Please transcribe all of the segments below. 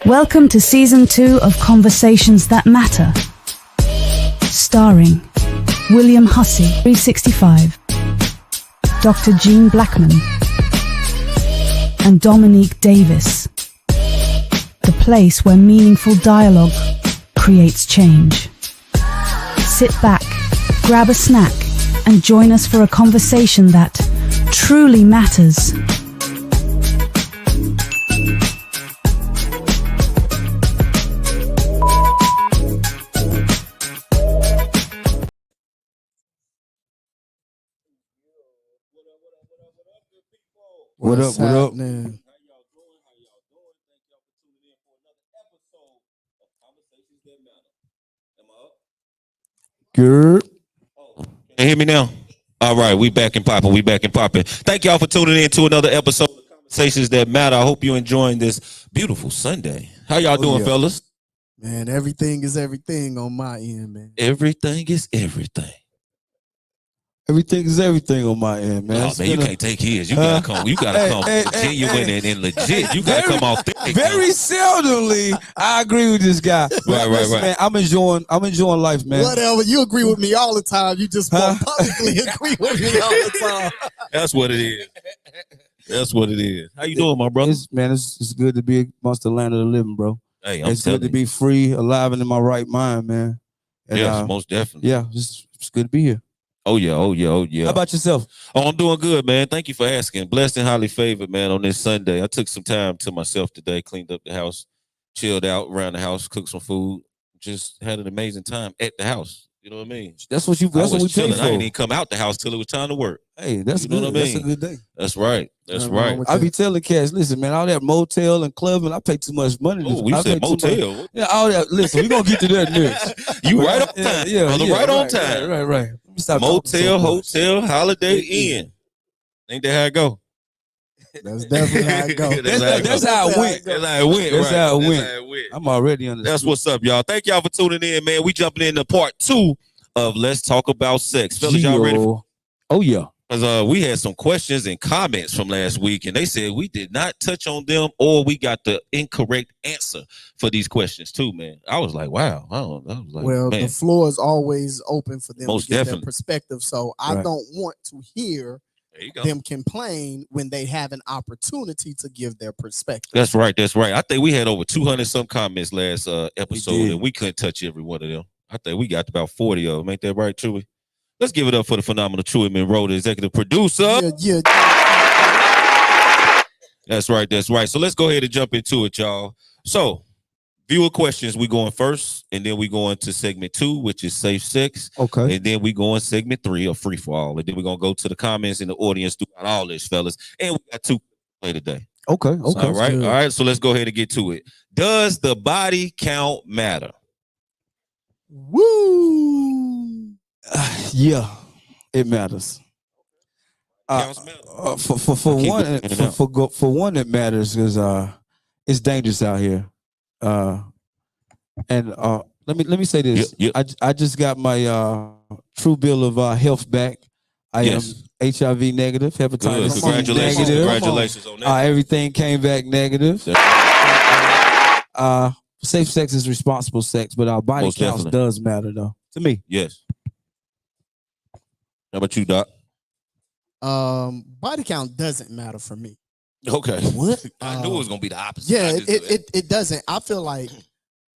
Welcome to Season 2 of Conversations That Matter. Starring William Hussey, 365, Dr. Jean Blackman, and Dominique Davis. The place where meaningful dialogue creates change. Sit back, grab a snack, and join us for a conversation that truly matters. What up? Man. How y'all doing? Thank y'all for tuning in for another episode of Conversations That Matter. Am I up? Good. Oh, can you hear me now? All right, we back and popping. Thank y'all for tuning in to another episode of Conversations That Matter. I hope you're enjoying this beautiful Sunday. How y'all doing, fellas? Man, everything is everything on my end, man. Everything is everything. Everything is everything on my end, man. Oh, man, you can't take his. You gotta come. You gotta come genuine and legit. You gotta come off thick. Very seldomly, I agree with this guy. Right. Man, I'm enjoying life, man. Whatever. You agree with me all the time. You just publicly agree with me all the time. That's what it is. That's what it is. How you doing, my brother? It's good to be amongst the land of the living, bro. Hey, it's good to be free, alive, and in my right mind, man. And, yes, most definitely. Yeah, it's good to be here. Oh yeah. How about yourself? Oh, I'm doing good, man. Thank you for asking. Blessed and highly favored, man, on this Sunday. I took some time to myself today, cleaned up the house, chilled out around the house, cooked some food, just had an amazing time at the house. You know what I mean? That's what we pay for. I didn't even come out the house till it was time to work. Hey, that's good. What I mean? That's a good day. That's right. That's right. I be telling cats, listen, man, all that motel and clubbing, I pay too much money. Oh, we said motel. Yeah, all that. Listen, we're gonna get to that next. You right on time. Right on time. Right. Motel, hotel, Holiday Inn. Ain't that how it go? That's definitely how it goes. That's how it went. That's how it went. That's right. how it That's went. how it went. I'm already on That's what's up, y'all. Thank y'all for tuning in, man. We jumping into part 2 of Let's Talk About Sex. Fellas, y'all ready? Oh, yeah. Because we had some questions and comments from last week, and they said we did not touch on them or we got the incorrect answer for these questions too, man. I was like, wow. I was like, Well, man. the floor is always open for them Most to get definitely. their perspective. So I don't want to hear There you go. them complain when they have an opportunity to give their perspective. That's right. That's right. I think we had over 200 some comments last episode, and we couldn't touch every one of them. I think we got about 40 of them. Ain't that right, Chewy? Let's give it up for the phenomenal Chewy Monroe, the executive producer. Yeah. That's right. That's right. So let's go ahead and jump into it, y'all. So viewer questions, we going first, and then we go into segment 2, which is safe sex. Okay. And then we go in segment 3 of free for all. And then we're going to go to the comments in the audience throughout all this, fellas. And we got 2 play today. Okay. All right. All right. So let's go ahead and get to it. Does the body count matter? Woo! Yeah, it matters. Counts matter. For one, it matters because it's dangerous out here. And let me say this. I just got my true bill of health back. I am HIV negative, hepatitis C Congratulations. negative. Congratulations on that. Everything came back negative. Safe sex is responsible sex, but our body counts does matter though. To me. Yes. How about you, Doc? Body count doesn't matter for me. Okay. What? I knew it was gonna be the opposite. Yeah, it doesn't. I feel like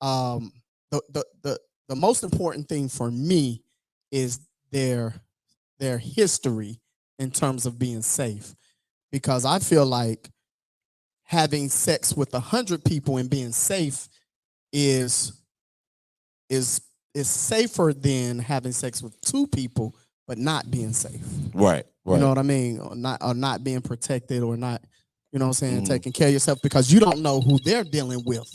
the most important thing for me is their history in terms of being safe, because I feel like having sex with 100 people and being safe is safer than having sex with 2 people but not being safe. Right. You know what I mean? Or not being protected, or not, you know what I'm saying, taking care of yourself, because you don't know who they're dealing with.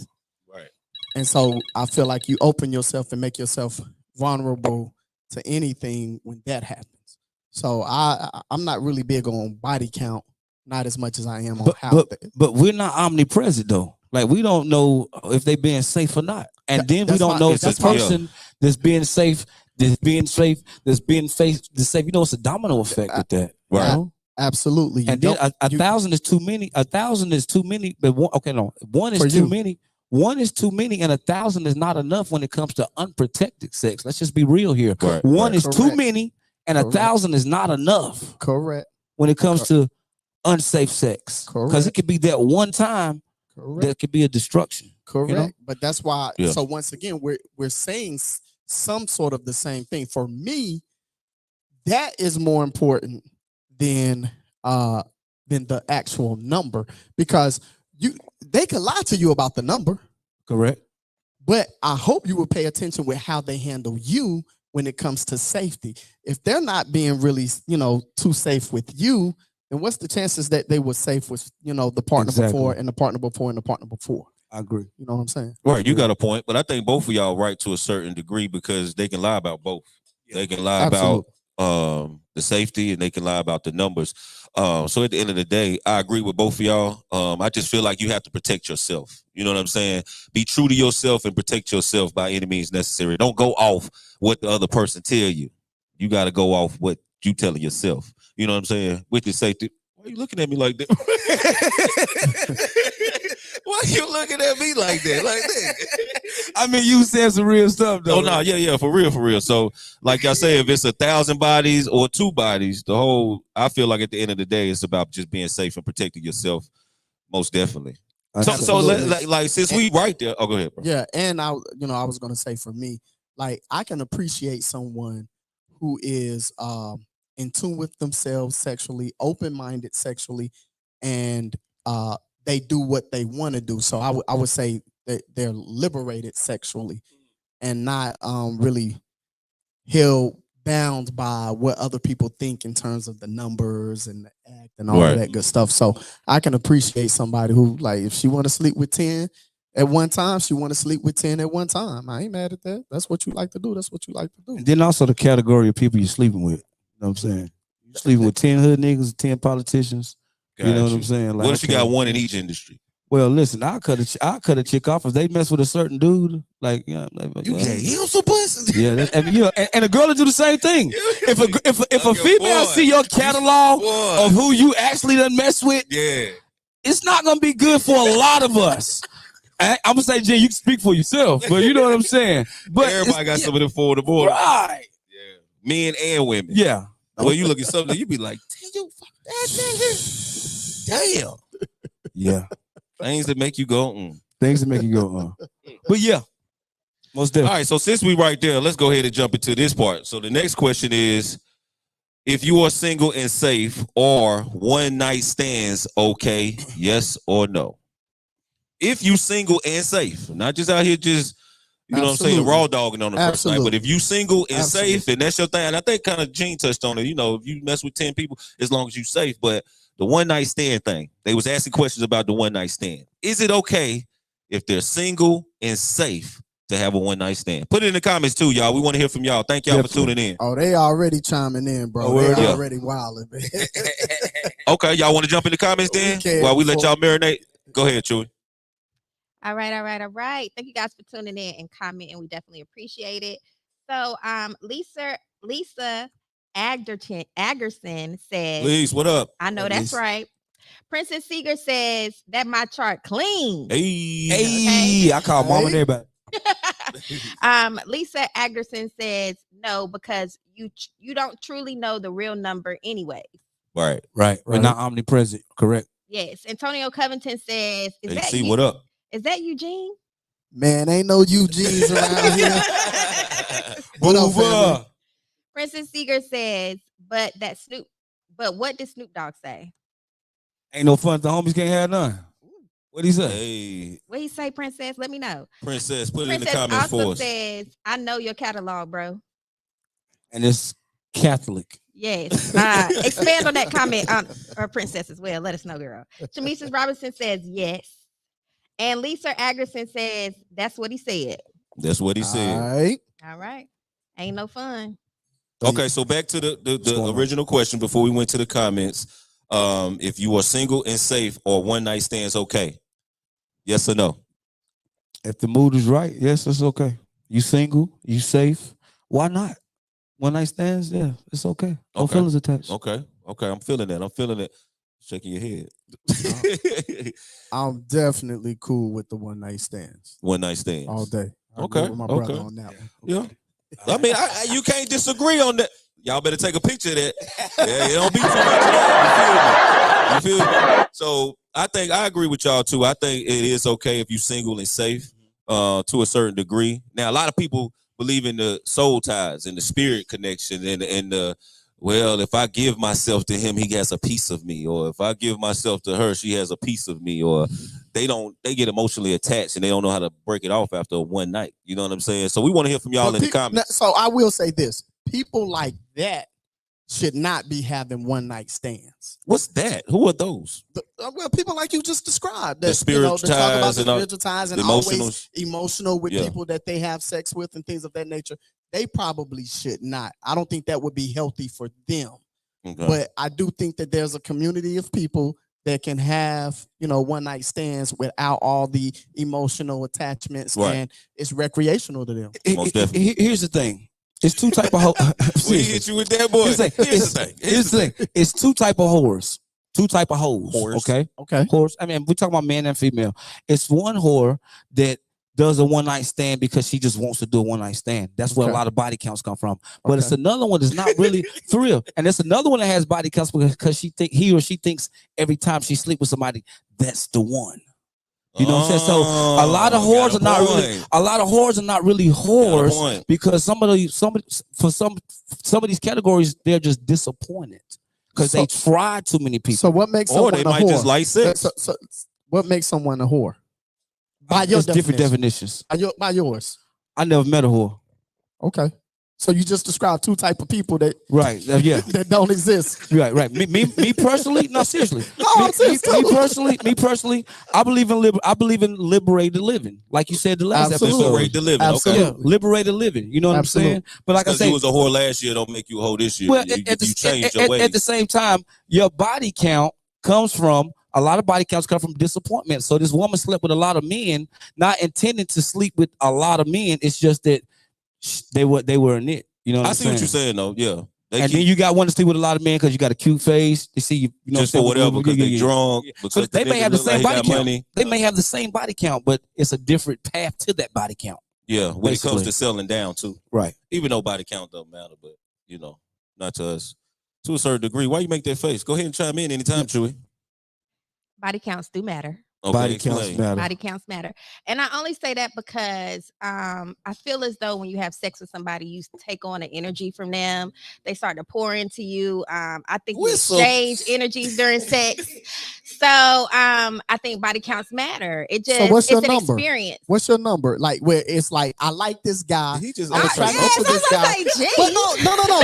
Right. And so I feel like you open yourself and make yourself vulnerable to anything when that happens. So I'm not really big on body count, not as much as I am on how. But we're not omnipresent though. Like, we don't know if they being safe or not. And then we don't know if this person that's being safe, that's being safe. You know, it's a domino effect with that. Right. You know? Absolutely. And then 1,000 is too many. 1,000 is too many. But one is too many. 1 is too many, and 1,000 is not enough when it comes to unprotected sex. Let's just be real here. Right. 1 is too many, and 1,000 is not enough. Correct. When it comes to unsafe sex, because it could be that one time that could be a destruction. Correct. You know? But that's why. So once again, we're saying some sort of the same thing. For me, that is more important than the actual number, because they could lie to you about the number. Correct. But I hope you will pay attention with how they handle you when it comes to safety. If they're not being really, too safe with you, then what's the chances that they were safe with, the partner before and the partner before and the partner before? I agree. You know what I'm saying? Right. You got a point, but I think both of y'all right to a certain degree, because they can lie about both. They can lie about the safety, and they can lie about the numbers. So at the end of the day, I agree with both of y'all. I just feel like you have to protect yourself. You know what I'm saying? Be true to yourself and protect yourself by any means necessary. Don't go off what the other person tell you. You got to go off what you telling yourself. You know what I'm saying? With your safety. Why are you looking at me like that? Why are you looking at me like that? I mean, you said some real stuff though. Oh no, yeah, for real. So, like I say, if it's 1,000 bodies or 2 bodies, I feel like at the end of the day, it's about just being safe and protecting yourself. Most definitely. So like since we right there, go ahead, bro. Yeah, and I was gonna say, for me, like, I can appreciate someone who is in tune with themselves sexually, open-minded sexually, and they do what they want to do. So I would say that they're liberated sexually and not really held bound by what other people think in terms of the numbers and the act and all of that good stuff. So I can appreciate somebody who, like, if she want to sleep with 10 at one time, she want to sleep with 10 at one time. I ain't mad at that. That's what you like to do. That's what you like to do. And then also the category of people you're sleeping with. You know what I'm saying? You're sleeping with 10 hood niggas, 10 politicians, You know what I'm saying? Like, what if you got one in each industry? Well, listen, I'll cut a chick off if they mess with a certain dude. Like, you can't heal some pussy. Yeah, and a girl will do the same thing. If a female see your catalog of who you actually done mess with, it's not gonna be good for a lot of us. I'm gonna say, Jen, you can speak for yourself, but you know what I'm saying. But everybody got some of them for the boy, right? Yeah, men and women. Yeah. Well, you look at something, you be like, damn. Yeah. Things that make you go. Things that make you go. But yeah, most definitely. All right, so since we right there, let's go ahead and jump into this part. So the next question is, if you are single and safe, or one night stands okay? Yes or no? If you single and safe, not just out here just, you know what I'm saying, raw dogging on the first night, but if you single and safe, and that's your thing, and I think kind of Gene touched on it, you know, if you mess with 10 people, as long as you safe, but the one night stand thing, they was asking questions about the one night stand. Is it okay if they're single and safe to have a one night stand? Put it in the comments too, y'all. We want to hear from y'all. Thank y'all for tuning in. Oh, they already chiming in, bro. They already wilding, man. Okay, y'all want to jump in the comments then? While we let y'all marinate? Go ahead, Chewy. All right. Thank you guys for tuning in and commenting. We definitely appreciate it. So, Lisa Aggerson says, Please, what up? I know that's right. Princess Seeger says that my chart clean. Hey, I call mom and everybody. Lisa Aggerson says no, because you don't truly know the real number anyway. Right. We're not omnipresent, correct? Yes. Antonio Covington says, what up? Is that Eugene? Man, ain't no Eugenes around here. What up, family? Princess Seeger says, but what did Snoop Dogg say? Ain't no fun. The homies can't have none. What'd he say? Hey. What'd he say, Princess? Let me know. Princess, put it in the comments for us. Also says, I know your catalog, bro. And it's Catholic. Yes. Expand on that comment, or Princess as well. Let us know, girl. Shamisha Robinson says yes. And Lisa Aggerson says, that's what he said. That's what he said. All right. Ain't no fun. Okay, so back to the original question before we went to the comments. If you are single and safe, or one night stands okay? Yes or no? If the mood is right, yes, it's okay. You single, you safe, why not? One night stands, yeah, it's okay. No feelings attached. Okay, I'm feeling it. Shaking your head. I'm definitely cool with the one night stands. One night stands. All day. I agree with my brother on that one. Yeah. I mean, you can't disagree on that. Y'all better take a picture of that. Yeah, it don't be too much of that. You feel me? So I think I agree with y'all too. I think it is okay if you single and safe to a certain degree. Now, a lot of people believe in the soul ties and the spirit connection and the well, if I give myself to him, he has a piece of me. Or if I give myself to her, she has a piece of me. Or they get emotionally attached and they don't know how to break it off after one night. You know what I'm saying? So we want to hear from y'all in the comments. So I will say this. People like that should not be having one night stands. What's that? Who are those? Well, people like you just described. The spiritual ties, talk about the spiritual ties and always emotional with Yeah. people that they have sex with and things of that nature. They probably should not. I don't think that would be healthy for them. Okay. But I do think that there's a community of people that can have, one night stands without all the emotional attachments, Right. and it's recreational to them. Most definitely. Here's the thing. It's two type of We hit you with that, boy. Here's the thing. It's two type of whores. Two type of hoes. Whores. Okay. Whores. I mean, we're talking about man and female. It's one whore that does a one night stand because she just wants to do a one night stand. That's where a lot of body counts come from. But it's another one that's not really thrill. And it's another one that has body counts because he or she thinks every time she sleep with somebody, that's the one. You know what I'm saying? So a lot of whores are not really whores because some of these categories, they're just disappointed because they tried too many people. So what makes someone they a might whore? just like sex. So what makes someone a whore? By your different definitions. By yours. I never met a whore. Okay. So you just described two type of people that yeah that don't exist. Right. Me personally, no, seriously. Me personally, I believe in liberated living. Like you said the last episode. Liberated living. Absolutely. Okay. Yeah, liberated living. You know what I'm saying? But like I said, you was a whore last year, don't make you a whore this year. Well, you changed your ways. At the same time, your body count comes from a lot of body counts come from disappointment. So this woman slept with a lot of men, not intending to sleep with a lot of men. It's just that they were in it. You know what I'm saying? I see what you're saying though. Yeah. And then you got one to sleep with a lot of men because you got a cute face. They see you, you know, just for whatever, because they drunk. So they may have the same body count. They may have the same body count, but it's a different path to that body count. Yeah, when it comes to selling down too. Right. Even though body count don't matter, but you know, not to us. To a certain degree. Why you make that face? Go ahead and chime in anytime, Chewy. Body counts do matter. Okay, body counts matter. Body counts matter. And I only say that because I feel as though when you have sex with somebody, you take on an energy from them. They start to pour into you. I think you exchange energies during sex. So I think body counts matter. It just so what's your it's an number? Experience. What's your number? Like where it's like I like this guy. He just I'm attracted to this guy. Like, But no,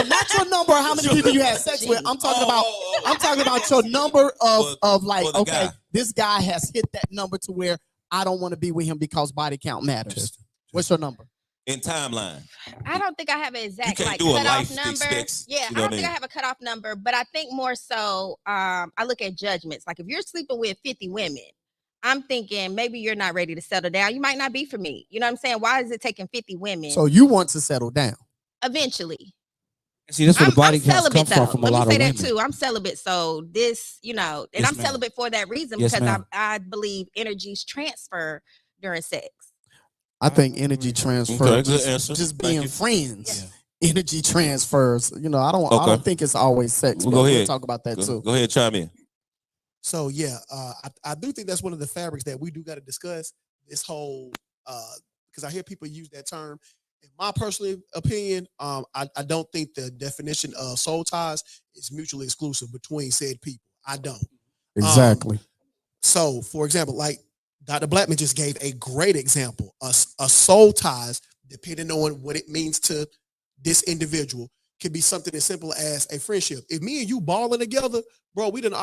not your number. How many people you had sex with? I'm talking about your number of like okay. Guy. This guy has hit that number to where I don't want to be with him because body count matters. What's your number? In timeline. I don't think I have an exact You can't like do a cutoff life number. expects, Yeah, you know I don't think I have a cutoff number, but I think more so I look at judgments. Like if you're sleeping with 50 women, I'm thinking maybe you're not ready to settle down. You might not be for me. You know what I'm saying? Why is it taking 50 women? So you want to settle down. Eventually. See, that's where the body counts come though. from a lot of women. Let me say that too. I'm celibate, so this, you know, and Yes, I'm celibate for that reason Yes, because ma'am. I believe energies transfer during sex. I think energy transfers. Okay, good answer. Just Thank being you. friends. Energy transfers. You know, I don't think it's always sex. Well, but go we'll ahead. talk about that too. Go ahead, chime in. So yeah, I do think that's one of the fabrics that we do got to discuss. This whole because I hear people use that term. In my personal opinion, I don't think the definition of soul ties is mutually exclusive between said people. I don't. Exactly. So, for example, like Dr. Blackman just gave a great example. A soul ties, depending on what it means to this individual, can be something as simple as a friendship. If me and you balling together, bro, we done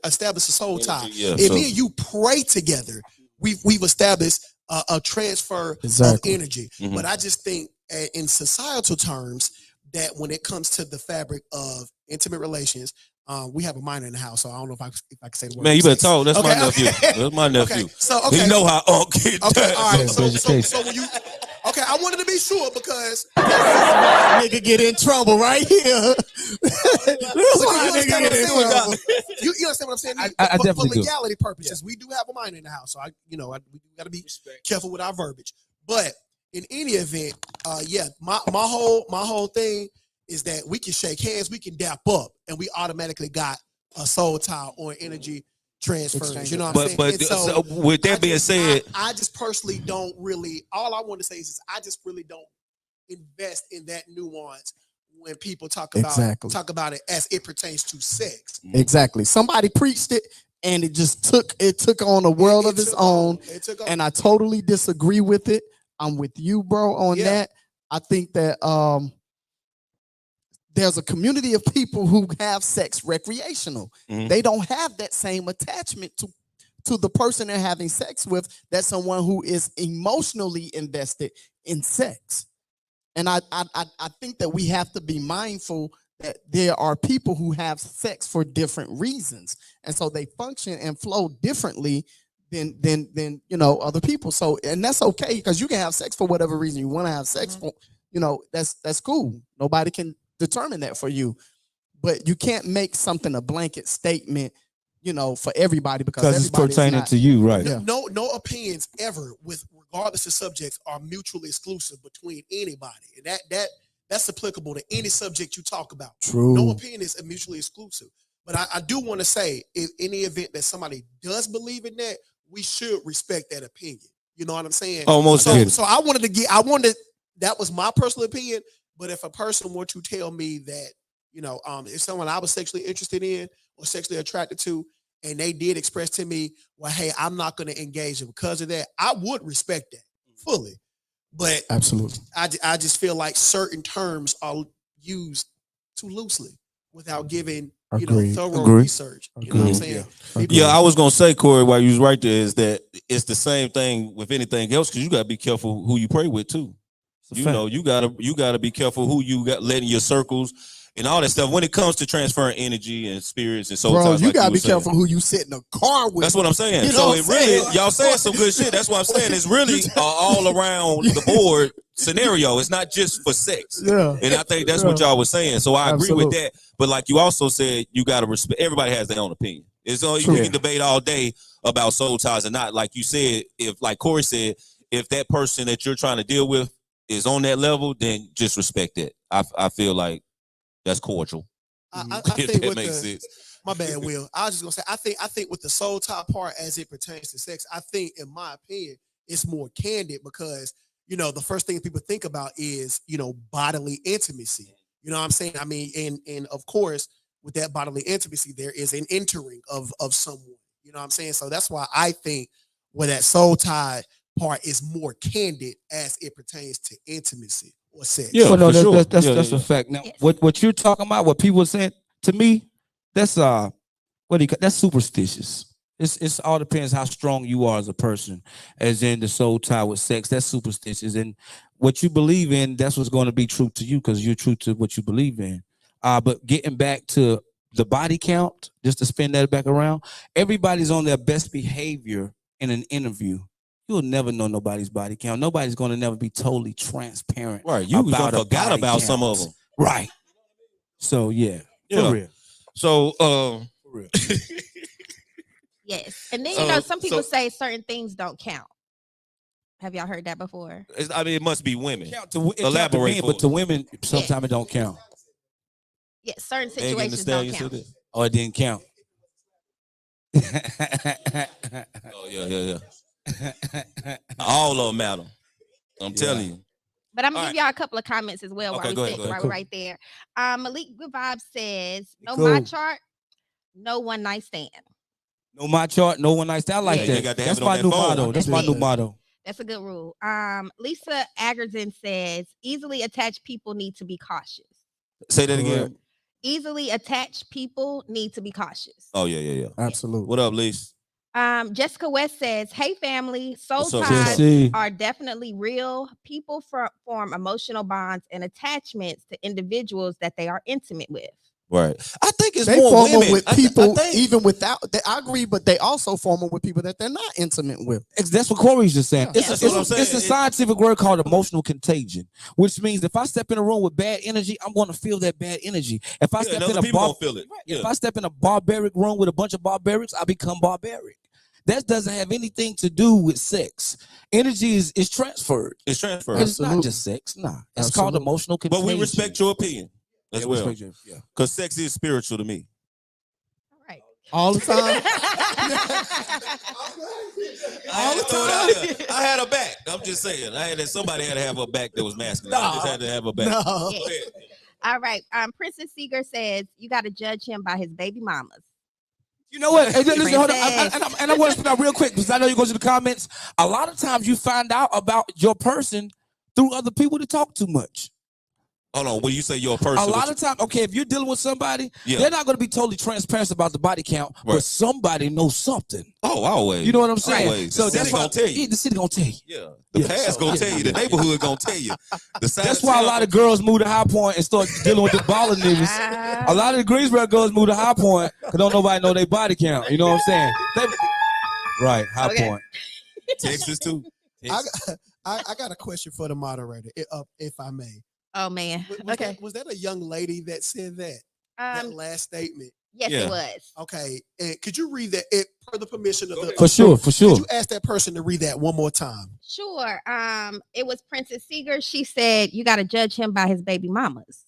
established a soul tie. Yeah, if me and you pray together, we've established a transfer of energy. Mhm. But I just think in societal terms that when it comes to the fabric of intimate relations, we have a minor in the house, so I don't know if I can say the word. Man, you better talk. That's my Okay, nephew. okay. That's my nephew. Okay, so okay. You know how Unc get Okay, that. all right. Yeah, So when you I wanted to be sure because Nigga get in trouble right here. You understand what I'm saying? I For definitely do. legality purposes, we do have a minor in the house, so we got to be careful with our verbiage. But in any event, my whole thing is that we can shake hands, we can dap up, and we automatically got a soul tie or energy transfers. You know what I'm saying? But so with that being said, I just personally don't really. All I want to say is I just really don't invest in that nuance when people talk about it as it pertains to sex. Exactly. Somebody preached it, and it took on a world of its own. And I totally disagree with it. I'm with you, bro, on that. I think that there's a community of people who have sex recreational. Mhm. They don't have that same attachment to the person they're having sex with. That's someone who is emotionally invested in sex. And I think that we have to be mindful that there are people who have sex for different reasons, and so they function and flow differently than other people. So, and that's okay because you can have sex for whatever reason you want to have sex for. That's cool. Nobody can determine that for you, but you can't make something a blanket statement, for everybody because it's pertaining to you, right? Yeah. No opinions ever, with regardless of subjects, are mutually exclusive between anybody. And that's applicable to any subject you talk about. True. No opinion is mutually exclusive. But I do want to say, in any event that somebody does believe in that, we should respect that opinion. You know what I'm saying? almost So that was my personal opinion. But if a person were to tell me that, if someone I was sexually interested in or sexually attracted to, and they did express to me, well, hey, I'm not going to engage because of that, I would respect that fully. But Absolutely. I just feel like certain terms are used too loosely without giving thorough research. You know what I'm saying? yeah, I was gonna say, Corey, while you was right there, is that it's the same thing with anything else because you gotta be careful who you pray with too. You gotta be careful who you got letting your circles and all that stuff. When it comes to transferring energy and spirits and soul Bro, ties, you like gotta were be saying. careful who you sit in the car with. That's what I'm saying. You know So what it I'm really, saying? y'all saying some good shit. That's what I'm saying. It's really all around the board scenario. It's not just for sex. Yeah. And I think that's what y'all was saying. So I agree with Absolutely. that. But like you also said, you got to respect. Everybody has their own opinion. It's only we can debate all day about soul ties and not. Like you said, if like Corey said, if that person that you're trying to deal with is on that level, then just respect it. I feel like that's cordial. I If think that with makes the, sense. my bad, Will. I was just gonna say, I think with the soul tie part as it pertains to sex, I think, in my opinion, it's more candid because the first thing people think about is bodily intimacy. You know what I'm saying? I mean, and of course, with that bodily intimacy, there is an entering of someone. You know what I'm saying? So that's why I think where that soul tie part is more candid as it pertains to intimacy or sex. Yeah, well, no, for sure. that's a fact. Now, what you're talking about, what people saying to me, that's that's superstitious. It's all depends how strong you are as a person, as in the soul tie with sex. That's superstitious, and what you believe in, that's what's going to be true to you because you're true to what you believe in. But getting back to the body count, just to spin that back around, everybody's on their best behavior in an interview. You'll never know nobody's body count. Nobody's going to never be totally transparent. Right. You forgot about some of them. Right. So yeah. For real. So For real. Yes. And then some people say certain things don't count. Have y'all heard that before? I mean, it must be women. Elaborate, men, but to women, sometimes it don't count. Yeah, certain situations don't count. Oh, it didn't count. Oh yeah. All of them matter. I'm telling you. But I'm gonna give y'all a couple of comments as well while we sit right there. Malik Good Vibes says, "No my chart, no one night stand." No my chart, no one night stand. I like that. That's my new motto. That's my new motto. That's a good rule. Lisa Agerson says, "Easily attached people need to be cautious." Say that again. Easily attached people need to be cautious. Oh yeah. Absolutely. What up, Lisa? Jessica West says, "Hey family, soul ties are definitely real. People form emotional bonds and attachments to individuals that they are intimate with." Right. I think it's they more form women with people even without. I agree, but they also form them with people that they're not intimate with. That's what Corey's just saying. Yeah. It's a scientific word called emotional contagion, which means if I step in a room with bad energy, I'm going to feel that bad energy. If I step in if I step in a barbaric room with a bunch of barbarics, I become barbaric. That doesn't have anything to do with sex. Energy is transferred. It's transferred. It's not just sex. Nah, it's called emotional contagion. But we respect your opinion as well. Yeah, because sex is spiritual to me. All right. All the time. All the time. I had a back. I'm just saying. Somebody had to have a back that was masculine. I just had to have a back. No. Yeah. All right. Princess Seeger says, "You got to judge him by his baby mamas." You know what? Hey, listen, hold on. And I want to spit out real quick because I know you go to the comments. A lot of times you find out about your person through other people that talk too much. Hold on. When you say your person, a lot of times, okay, if you're dealing with somebody, they're not going to be totally transparent about the body count, but somebody knows something. Oh, always. You know what I'm saying? Always. So that's why gonna tell you. The city gonna tell you. Yeah. The past gonna tell you. The neighborhood gonna tell you. That's why a lot of girls move to High Point and start dealing with the baller niggas. A lot of the Greensboro girls move to High Point because don't nobody know their body count. You know what I'm saying? Right, High Point. Texas too. I got a question for the moderator, if I may. Oh man. Was that a young lady that said that? That last statement. Yes, it was. Okay. And could you read that per the permission of the For sure. Could you ask that person to read that one more time? Sure. It was Princess Seeger. She said, "You got to judge him by his baby mamas."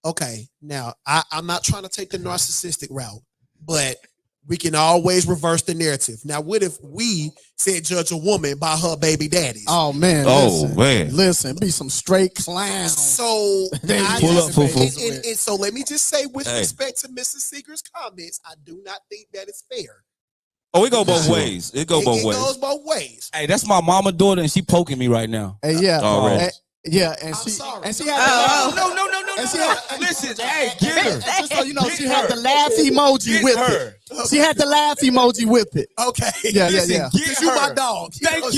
Okay. Now, I'm not trying to take the narcissistic route, but we can always reverse the narrative. Now, what if we said judge a woman by her baby daddies? Oh man! Listen, be some straight clowns. So and so let me just say, with respect to Mrs. Seeger's comments, I do not think that is fair. Oh, it go both ways. It goes both ways. Hey, that's my mama daughter, and she poking me right now. Hey, yeah. Already. Yeah, and she had no. Listen, hey, get her. Just so you know, she had the laugh emoji with it. She had the laugh emoji with it. Okay. Yeah. Get you my dog. Thank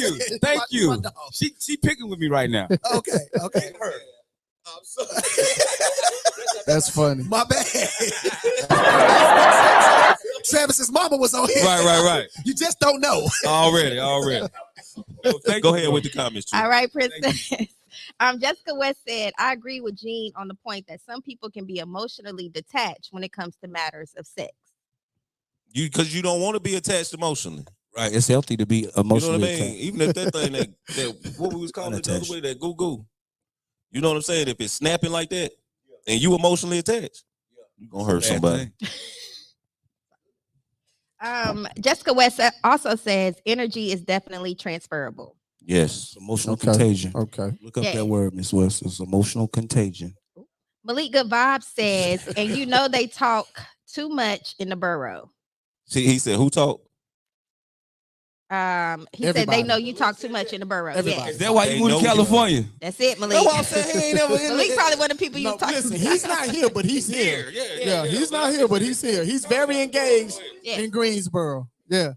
you. She picking with me right now. Okay. I'm sorry. That's funny. My bad. Travis's mama was on here. Right. You just don't know. Already. Go ahead with the comments. Chief. All right, Princess. Jessica West said, I agree with Jean on the point that some people can be emotionally detached when it comes to matters of sex. Because you don't want to be attached emotionally. Right. It's healthy to be emotionally You know what I mean? attached. Even if that thing that what we was calling it the other way, that Goooo. You know what I'm saying? If it's snapping like that and you emotionally attached, you're gonna hurt somebody. Jessica West also says energy is definitely transferable. Yes. Emotional contagion. Okay. Look up that word, Miss West. It's emotional contagion. Malik Good Vibes says, and you know they talk too much in the borough. See, he said, who talk? He said they know you talk too much in the borough. Everybody. Is that why you moved to California? That's it, Malik. That's what I'm saying. He ain't never Malik probably one of the people you talk Listen, to. he's not here, but he's here. Yeah, he's not here, but he's here. He's very engaged in Greensboro. Yeah.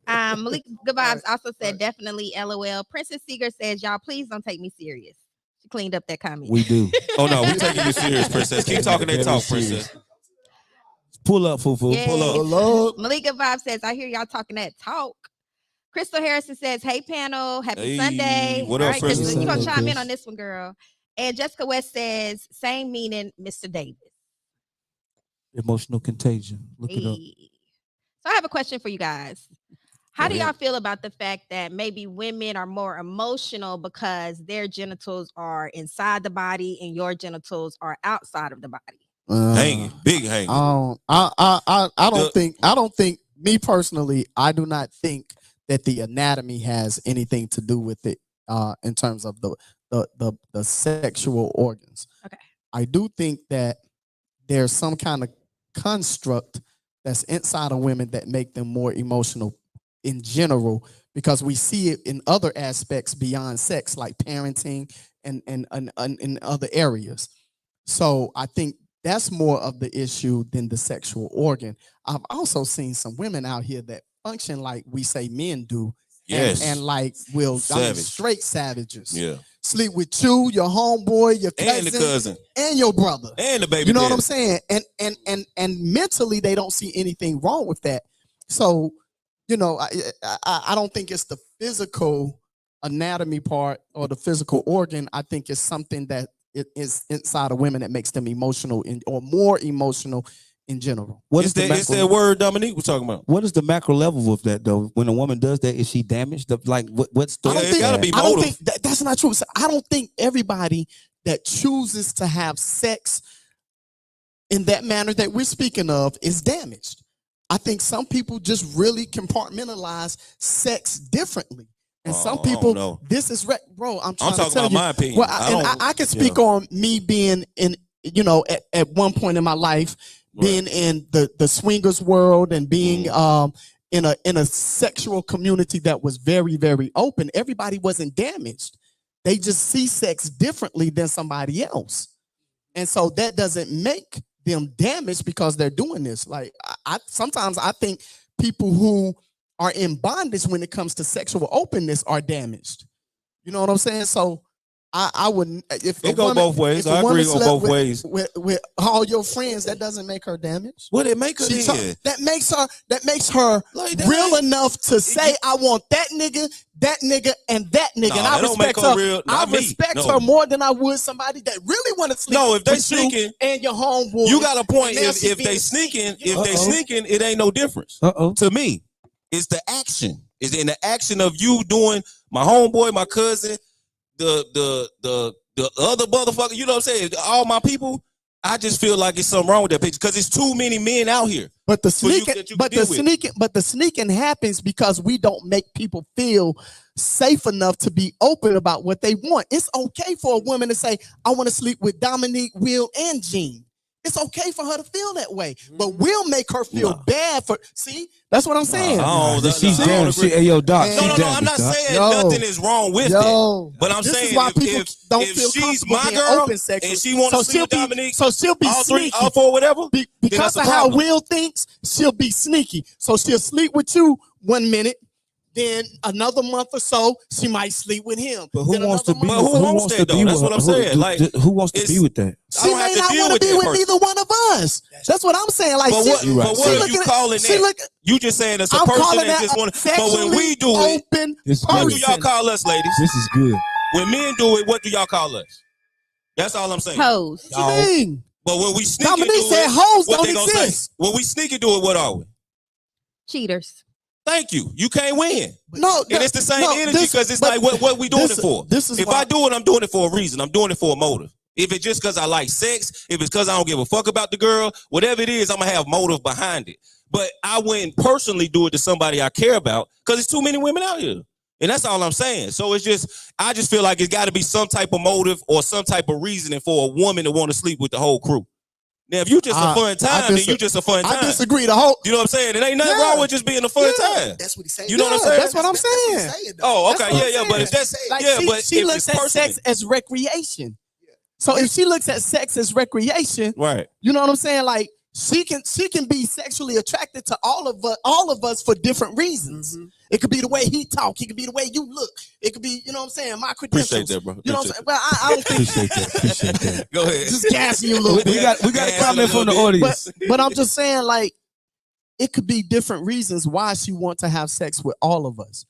Malik Good Vibes also said definitely LOL. Princess Seeger says, y'all please don't take me serious. She cleaned up that comment. We do. Oh no, we're taking you serious, Princess. Keep talking that talk, Princess. Pull up, Fufu. Yes. Pull up. Malik Good Vibes says, I hear y'all talking that talk. Crystal Harrison says, hey panel, happy Sunday. What up, Crystal? You gonna chime in Chris? on this one, girl. And Jessica West says, same meaning, Mr. Davis. Emotional contagion. Look it up. So I have a question for you guys. How do y'all feel about the fact that maybe women are more emotional because their genitals are inside the body and your genitals are outside of the body? Hanging, big hanging. I don't think me personally, I do not think that the anatomy has anything to do with it in terms of the sexual organs. Okay. I do think that there's some kind of construct that's inside of women that make them more emotional in general, because we see it in other aspects beyond sex, like parenting and in other areas. So I think that's more of the issue than the sexual organ. I've also seen some women out here that function like we say men do. Yes. And like Savage. straight savages. Yeah. Sleep with you, your homeboy, your cousin, And the cousin. and your brother. And the baby. You know what daddy. I'm saying? And mentally they don't see anything wrong with that. So, you know, I don't think it's the physical anatomy part or the physical organ. I think it's something that it is inside of women that makes them emotional or more emotional in general. It's that word Dominique was talking about. What is the macro level of that though? When a woman does that, is she damaged? Like what's the? It's gotta be I don't motive. think that's not true. So I don't think everybody that chooses to have sex in that manner that we're speaking of is damaged. I think some people just really compartmentalize sex differently. And some people, this is bro. I'm talking to tell about you, my opinion. Well, I can speak on me being in, you know, at one point in my life, being in the swingers world and being in a sexual community that was very, very open. Everybody wasn't damaged. They just see sex differently than somebody else. And so that doesn't make them damaged because they're doing this. Like sometimes I think people who are in bondage when it comes to sexual openness are damaged. You know what I'm saying? So I wouldn't. If it go both ways. I agree on both ways. With all your friends, that doesn't make her damaged. What it make her? That makes her like real enough to say, I want that nigga, and that nigga. And I respect her. Real, I respect her more than I would somebody that really want to sleep. No, if they with sneaking you and your homeboy, you got a point. And If they sneaking, it ain't no difference. To me, it's the action. It's in the action of you doing my homeboy, my cousin, the other motherfucker. You know what I'm saying? All my people. I just feel like it's something wrong with that picture because it's too many men out here. But the sneaking happens because we don't make people feel safe enough to be open about what they want. It's okay for a woman to say, I want to sleep with Dominique, Will, and Jean. It's okay for her to feel that way, but we'll make her feel bad for. See, that's what I'm saying. She's damaged. Hey, yo, Doc. No, I'm not saying nothing is wrong with it. But I'm saying if she's my girl and she wants to sleep with Dominique, so she'll be sneaky, all four, whatever. Because of how Will thinks, she'll be sneaky. So she'll sleep with you 1 minute, Then another month or so, she might sleep with him. But who Then wants to another be? month- But who wants that, though? That's with what I'm her? saying. Like, Who wants to it's- be with that? I She don't may have to not deal want with to be that with person. neither one of us. That's what I'm saying. Like, But she, what, You're right. but what She are looking you at- calling she that? look- You just saying it's a I'm person calling that that just a want. But when sexually we do it, open This what do good. y'all call us, ladies? This is good. When men do it, what do y'all call us? That's all I'm saying. Hoes. What you mean? But when we sneak and do Dominique said it, hoes what don't they gonna say? exist. When we sneak and do it, what are we? Cheaters. Thank you. You can't win. No, And it's the same energy because it's but like what we doing this- it for. This is If why I do it, I'm doing it for a reason. I'm doing it for a motive. If it's just because I like sex, if it's because I don't give a fuck about the girl, whatever it is, I'm gonna have motive behind it. But I wouldn't personally do it to somebody I care about because it's too many women out here. And that's all I'm saying. So it's just, I just feel like it's got to be some type of motive or some type of reasoning for a woman to want to sleep with the whole crew. Now, if you just a fun time, then you just a fun time. I disagree. The whole You know what I'm saying? It ain't nothing wrong with just being a fun time. That's what he's saying. You know what I'm saying? That's what I'm saying. That's what he's saying, though. Oh, That's okay, what I'm yeah, but saying. if that's Like, but she if looks it's at personal- sex as recreation. So if she looks at sex as recreation, right? you know what I'm saying? Like she can be sexually attracted to all of us for different reasons. Mm-hmm. It could be the way he talk. It could be the way you look. It could be, you know what I'm saying, my credentials. Appreciate that, bro. You know what I'm saying? Well, I don't think Appreciate that. Go ahead. just gassing you a little We bit. got a Gas comment a from the little bit. audience. But I'm just saying, like, it could be different reasons why she want to have sex with all of us.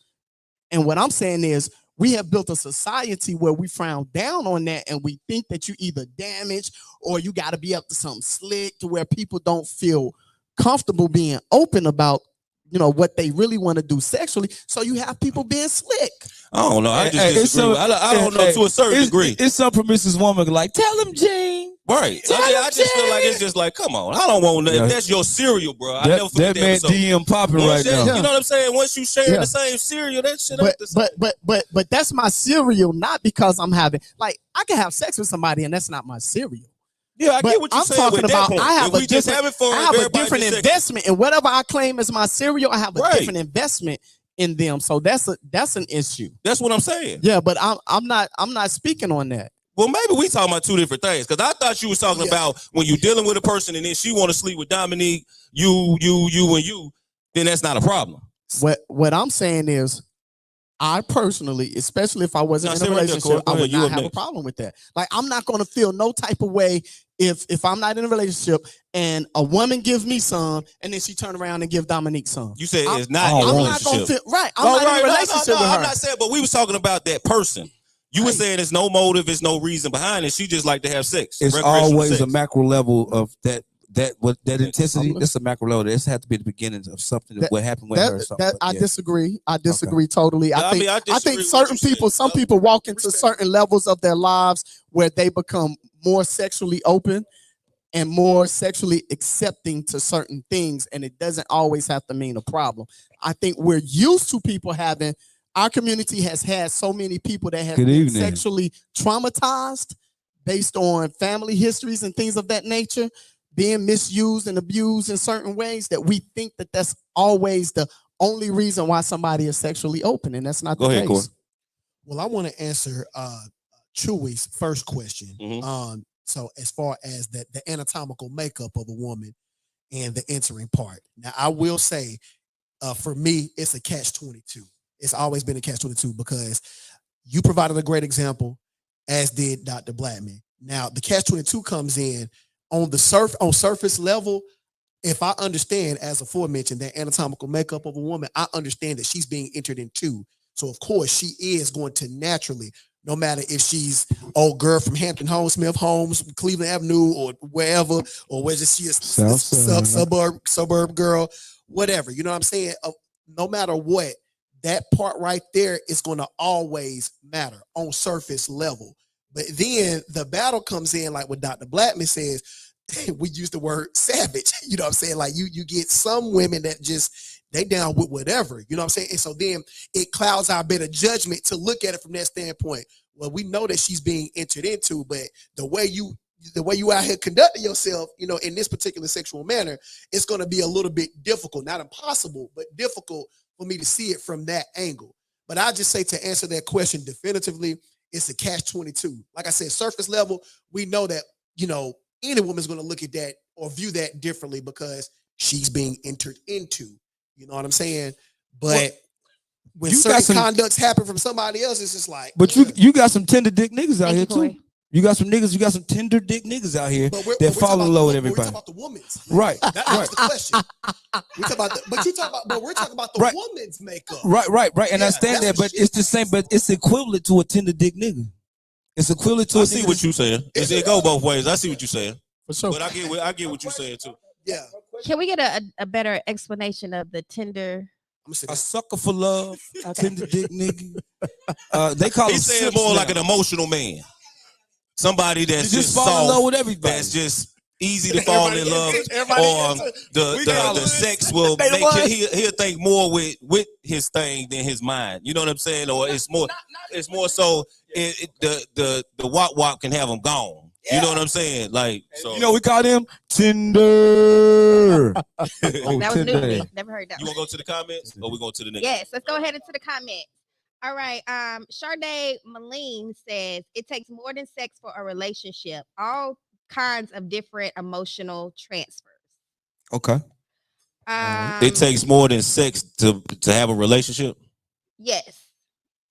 And what I'm saying is, we have built a society where we frown down on that, and we think that you either damaged or you got to be up to something slick to where people don't feel comfortable being open about, you know, what they really want to do sexually. So you have people being slick. I don't know. I just Hey, disagree. I don't know to a certain degree. It's some promiscuous woman like, tell him, Gene. Right. I just feel like it's just like, come on. I don't want that. Yeah. If that's your cereal, bro. I never forget That man episode. DM popping Once right that- now. You know what I'm saying? Once you share Yeah. the same cereal, that shit ain't the same. But that's my cereal, not because I'm having, like, I can have sex with somebody and that's not my cereal. Yeah, I But get what you're I'm saying talking with that about point. I have If we a just different, having fun, I have a everybody different just investment in whatever I claim as my cereal. I have a Right. different investment in them, so that's an issue. That's what I'm saying. Yeah, but I'm not speaking on that. Well, maybe we talking about two different things. Because I thought you was talking about when you're dealing with a person and then she want to sleep with Dominique, you, and you, then that's not a problem. What I'm saying is, I personally, especially if I wasn't Now, in a sit right there, relationship, Corey. Go I would ahead. You not up have a next. problem with that. Like, I'm not going to feel no type of way if I'm not in a relationship and a woman gives me some and then she turn around and give Dominique some. You said I'm- it's not I'm in a I'm not relationship. going to feel right. I'm No, not in right, a no, relationship no, with her. I'm not saying, but we was talking about that person. You were saying there's no motive, there's no reason behind it. She just like to have sex. It's recreational always sex. a macro level of that intensity. I'm- It's a macro level. This has to be the beginning of something that what happened with her. Or something. That I Yeah. disagree. I disagree totally. Yeah, I think I I disagree think with certain what you people, said. some people walk into certain levels of their lives where they become more sexually open and more sexually accepting to certain things, and it doesn't always have to mean a problem. I think we're used to people having. Our community has had so many people that have Good been evening. sexually traumatized based on family histories and things of that nature, being misused and abused in certain ways, that we think that that's always the only reason why somebody is sexually open, and that's not Go the ahead, Corey. case. Well, I want to answer Chewy's first question. Mhm. So as far as the anatomical makeup of a woman and the entering part. Now, I will say, for me, it's a catch-22. It's always been a catch-22 because you provided a great example, as did Dr. Blackman. Now, the catch-22 comes in on surface level. If I understand, as aforementioned, that anatomical makeup of a woman, I understand that she's being entered into. So, of course, she is going to naturally, no matter if she's old girl from Hampton Homes, Smith Homes, Cleveland Avenue, or wherever, or whether she a suburb girl, whatever. You know what I'm saying? No matter what, that part right there is going to always matter on surface level. But then the battle comes in, like what Dr. Blackman says. We use the word savage. You know what I'm saying? Like you get some women that just they down with whatever. You know what I'm saying? And so then it clouds our better judgment to look at it from that standpoint. Well, we know that she's being entered into, but the way you out here conducting yourself, you know, in this particular sexual manner, it's going to be a little bit difficult, not impossible, but difficult for me to see it from that angle. But I just say, to answer that question definitively, it's a catch-22. Like I said, surface level, we know that, you know, any woman's going to look at that or view that differently because she's being entered into. You know what I'm saying? But when You certain got some- conducts happen from somebody else, it's just like. But you got some tender dick niggas out Thank here you, Corey. too. You got some niggas. You got some tender dick niggas out here But we're that fall talking in about love the with wo- but everybody. we're talking about the woman's. Right. That was the question. We talk about, but we're talking about the Right. woman's makeup. Right. And I Yeah, understand that's that, what but she it's the same. But it's equivalent to a tender dick nigga. It's equivalent to. I see what you're saying. It go both ways. I see what you're saying. For sure. But I get what you're saying too. Yeah. Can we get a better explanation of the tender? I'm A sucker for love, a tender dick nigga. They call him. He's saying more like an emotional man. Somebody that's You just just fall in love soft, with everybody. that's just easy to fall in love, everybody or gets the sex will They make was. he'll think more with his thing than his mind. You know what I'm saying? Or it's more so the wop can have him gone. You know what I'm saying? Like, so You know we call them Tinder. That was new to me. Never heard that you one. want to go to the comments or we go to the next? Yes, let's go ahead into the comments. All right. Sade Maline says it takes more than sex for a relationship. All kinds of different emotional transfers. Okay. It takes more than sex to have a relationship. Yes.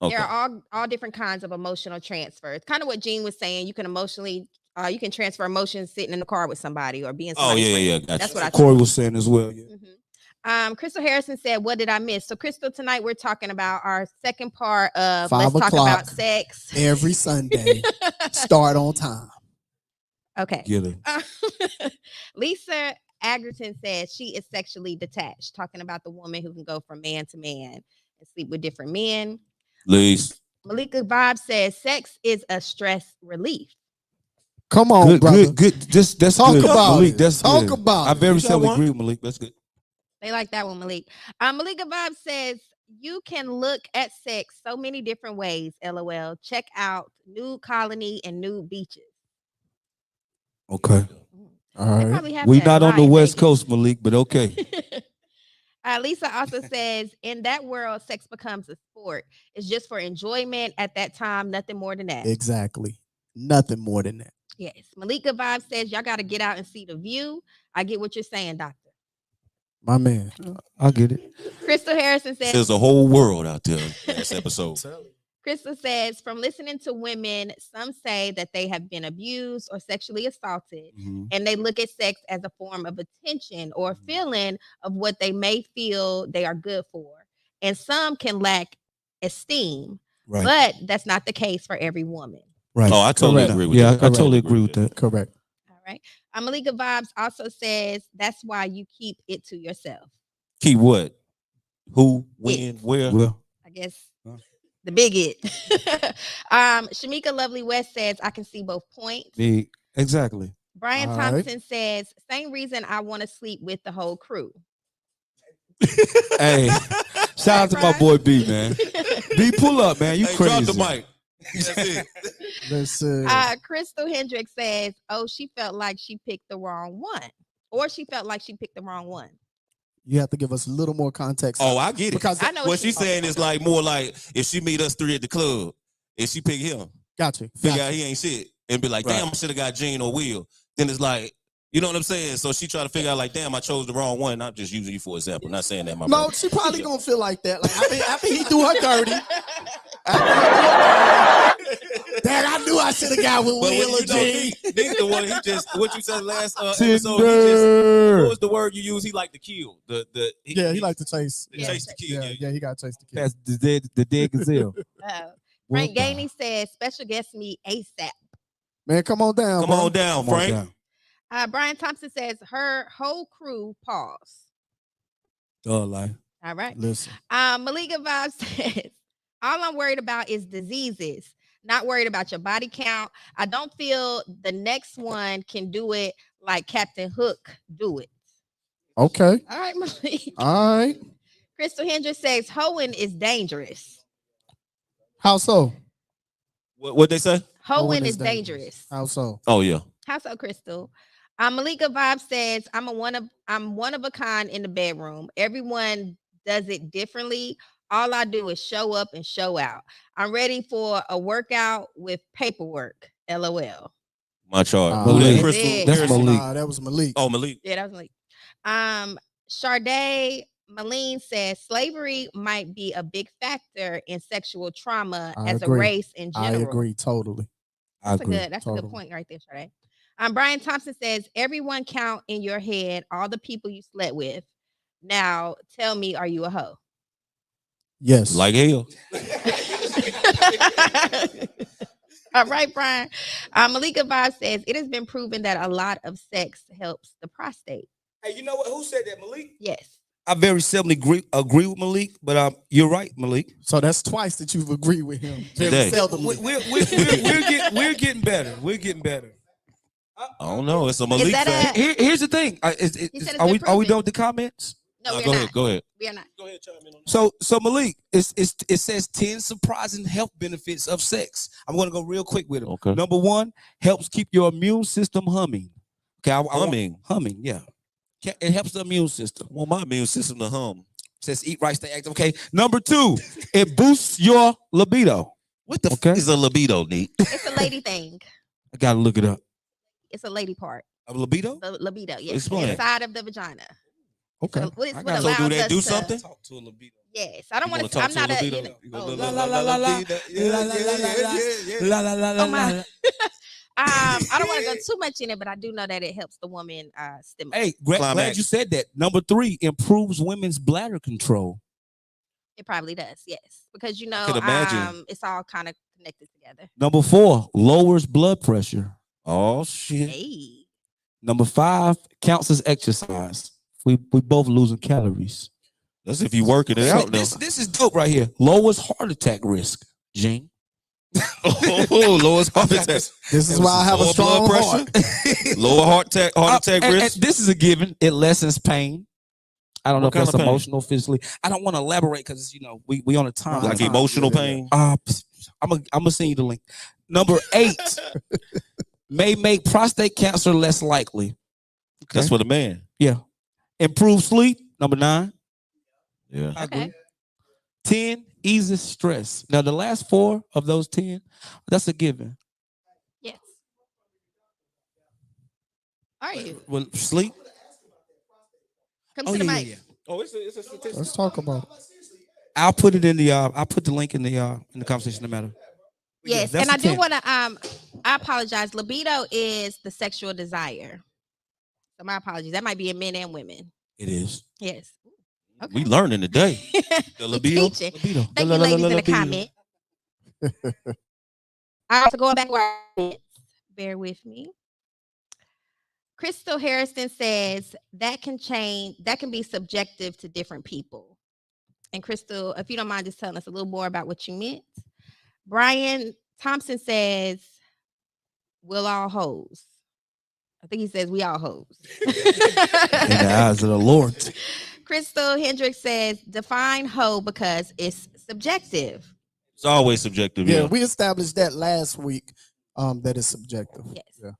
Okay. There are all different kinds of emotional transfers. Kind of what Gene was saying. You can you can transfer emotions sitting in the car with somebody or being. Oh yeah. That's Gotcha. what I. Corey was saying as well. Yeah. Crystal Harrison said, "What did I miss?" So, Crystal, tonight we're talking about our second part of 5 Let's Talk o'clock About Sex every Sunday. Start on time. Okay. Get it. Lisa Agerton says she is sexually detached, talking about the woman who can go from man to man and sleep with different men. Please. Malika Vibe says sex is a stress relief. Come on, brother. Good. That's Talk good. about Malik, it. that's Talk good. about I it. very You got strongly one? agree with Malik. That's good. They like that one, Malik. Malika Vibe says you can look at sex so many different ways. LOL. Check out Nude Colony and Nude Beaches. Okay. All They right. probably have We that not a on lot the in West Vegas. Coast, Malik, but okay. Lisa also says, in that world, sex becomes a sport. It's just for enjoyment at that time, nothing more than that. Exactly. Nothing more than that. Yes. Malika Vibe says, y'all got to get out and see the view. I get what you're saying, doctor. My man. I get it. Crystal Harrison says, There's a whole world out there in this episode. Crystal says, from listening to women, some say that they have been abused or sexually assaulted, and they look at sex as a form of attention or a feeling of what they may feel they are good for. And some can lack esteem, Right. but that's not the case for every woman. Right. Oh, I totally Correct. agree with Yeah, that. I totally agree with that. Correct. All right. Malika Vibes also says that's why you keep it to yourself. Keep what? Who? When? Where? Well, I guess the big it. Shamika Lovely West says I can see both points. exactly. Brian All right. Thompson says same reason I want to sleep with the whole crew. Hey, shout out to my boy B, man. B, pull up, man. You Hey, crazy. drop the mic. That's it. Listen. Crystal Hendricks says, oh, she felt like she picked the wrong one. Or she felt like she picked the wrong one. You have to give us a little more context. Oh, I get it. Because I know What she's saying is like more like if she meet us three at the club, if she pick him, got you. figure out he ain't shit, and be like, damn, I should have got Gene or Will. Then it's like, you know what I'm saying? So she try to figure out like, damn, I chose the wrong one. I'm just using you for example. Not saying that, my No, brother. she probably gonna feel like that. Like after he do her dirty. Dad, I knew I should have got with But Will or Gene. the one he just what you said last episode. Tinder. What was the word you used? He liked to kill. He like to chase. chase the kill. Yeah, he got to chase the kill. That's the dead gazelle. Frank Gainey says special guest me ASAP. Man, come on down. Come bro. on down, Come on Frank. down. Brian Thompson says her whole crew pause. Like. All right. Listen. Malika Vibe says, all I'm worried about is diseases, not worried about your body count. I don't feel the next one can do it like Captain Hook do it. Okay. All right, Malik. All right. Crystal Hendricks says hoeing is dangerous. How so? What they say? Hoeing is dangerous. How so? Oh yeah. How so, Crystal? Malika Vibe says, I'm one of a kind in the bedroom. Everyone does it differently. All I do is show up and show out. I'm ready for a workout with paperwork. LOL. My chart. Who that? Crystal? That's Malik. That was Malik. Oh, Malik. Yeah, that was Malik. Sade Malene says slavery might be a big factor in sexual trauma I as agree. a race in general. I agree totally. That's a good point right there, Sade. Brian Thompson says everyone count in your head all the people you slept with. Now tell me, are you a hoe? Yes. Like hell. All right, Brian. Malika Vibe says it has been proven that a lot of sex helps the prostate. Hey, you know what? Who said that, Malik? Yes. I very seldomly agree with Malik, but you're right, Malik. So that's twice that you've agreed with him. Very Today. seldomly. We're getting better. We're getting better. I don't know. It's a Malik fact. Here's the thing. Are we done with the comments? No, we're go not. ahead. Go ahead. We are not. Go ahead, chime in on that. So Malik, it says 10 surprising health benefits of sex. I'm going to go real quick with them. Okay. Number 1, helps keep your immune system humming. Okay, humming, yeah. It helps the immune system. I want my immune system to hum. Says eat right, stay active. Okay. Number 2, it boosts your libido. What the fuck is a libido, Neat? It's a lady thing. I gotta look it up. It's a lady part. A libido? The libido, yes. Explain. Inside of the vagina. Okay. So what So allows do they us do to- something? Talk to a libido. Yes. I don't You want wanna to. talk I'm to a not a. libido? You know, You gonna oh, la, La la la la la. La la la la Oh, my. la. I don't want to go too much in it, but I do know that it helps the woman stimulate. Hey, glad Climax. you said that. Number 3, improves women's bladder control. It probably does, yes, because I could imagine. it's all kind of connected together. Number 4, lowers blood pressure. Oh shit. Hey, Number 5, counts as exercise. We both losing calories. That's if you working it out now. This is dope right here. Lowers heart attack risk, Gene. Oh, lowest heart attack. This is why I have a Lower strong blood heart. Lower heart attack And risk. this is a given. It lessens pain. I don't know What if kind that's of pain? emotional, physically. I don't want to elaborate because we on a time. Like time. emotional Yeah. pain. I'm gonna send you the link. Number 8, may make prostate cancer less likely. That's for the man. Yeah. Improve sleep. Number 9. Yeah. I okay. agree. 10, eases stress. Now the last 4 of those 10, that's a given. Yes. Are you? Well, sleep. Come to the mic. Yeah. Oh, it's a statistic. Let's talk about it. I'll put it in the I'll put the link in the conversation, no matter. Yes, that's and I the do 10. want to I apologize. Libido is the sexual desire. So my apologies. That might be in men and women. It is. Yes. Okay. We learning today. The We libido. teaching. Libido. Thank you, ladies, in the comment. All right, so going back to our comments, bear with me. Crystal Harrison says that can be subjective to different people. And Crystal, if you don't mind just telling us a little more about what you meant. Brian Thompson says, we'll all hoes. I think he says we all hoes. In the eyes of the Lord. Crystal Hendricks says, define hoe because it's subjective. It's always subjective. Yeah, Yeah. we established that last week. That is subjective. Yes. Yeah.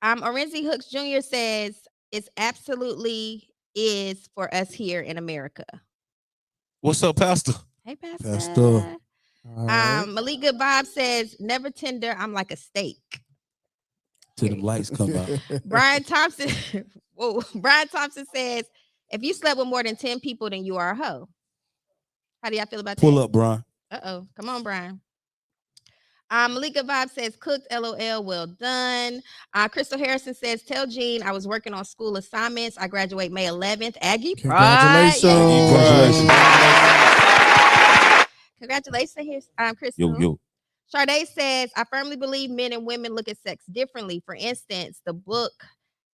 Orenzi Hooks Jr. says it's absolutely is for us here in America. What's up, Pastor? Hey, Pastor. Pastor. All right. Malik Good Bob says, never tender, I'm like a steak. Till the lights come out. Brian Thompson, Brian Thompson says, if you slept with more than 10 people, then you are a hoe. How do y'all feel about that? Pull up, Brian. Uh-oh. Come on, Brian. Malika Vibe says, cooked, LOL, well done. Crystal Harrison says, tell Gene I was working on school assignments. I graduate May 11th. Aggie Pride. Congratulations. Congratulations, Crystal. Yo. Sade says, I firmly believe men and women look at sex differently. For instance, the book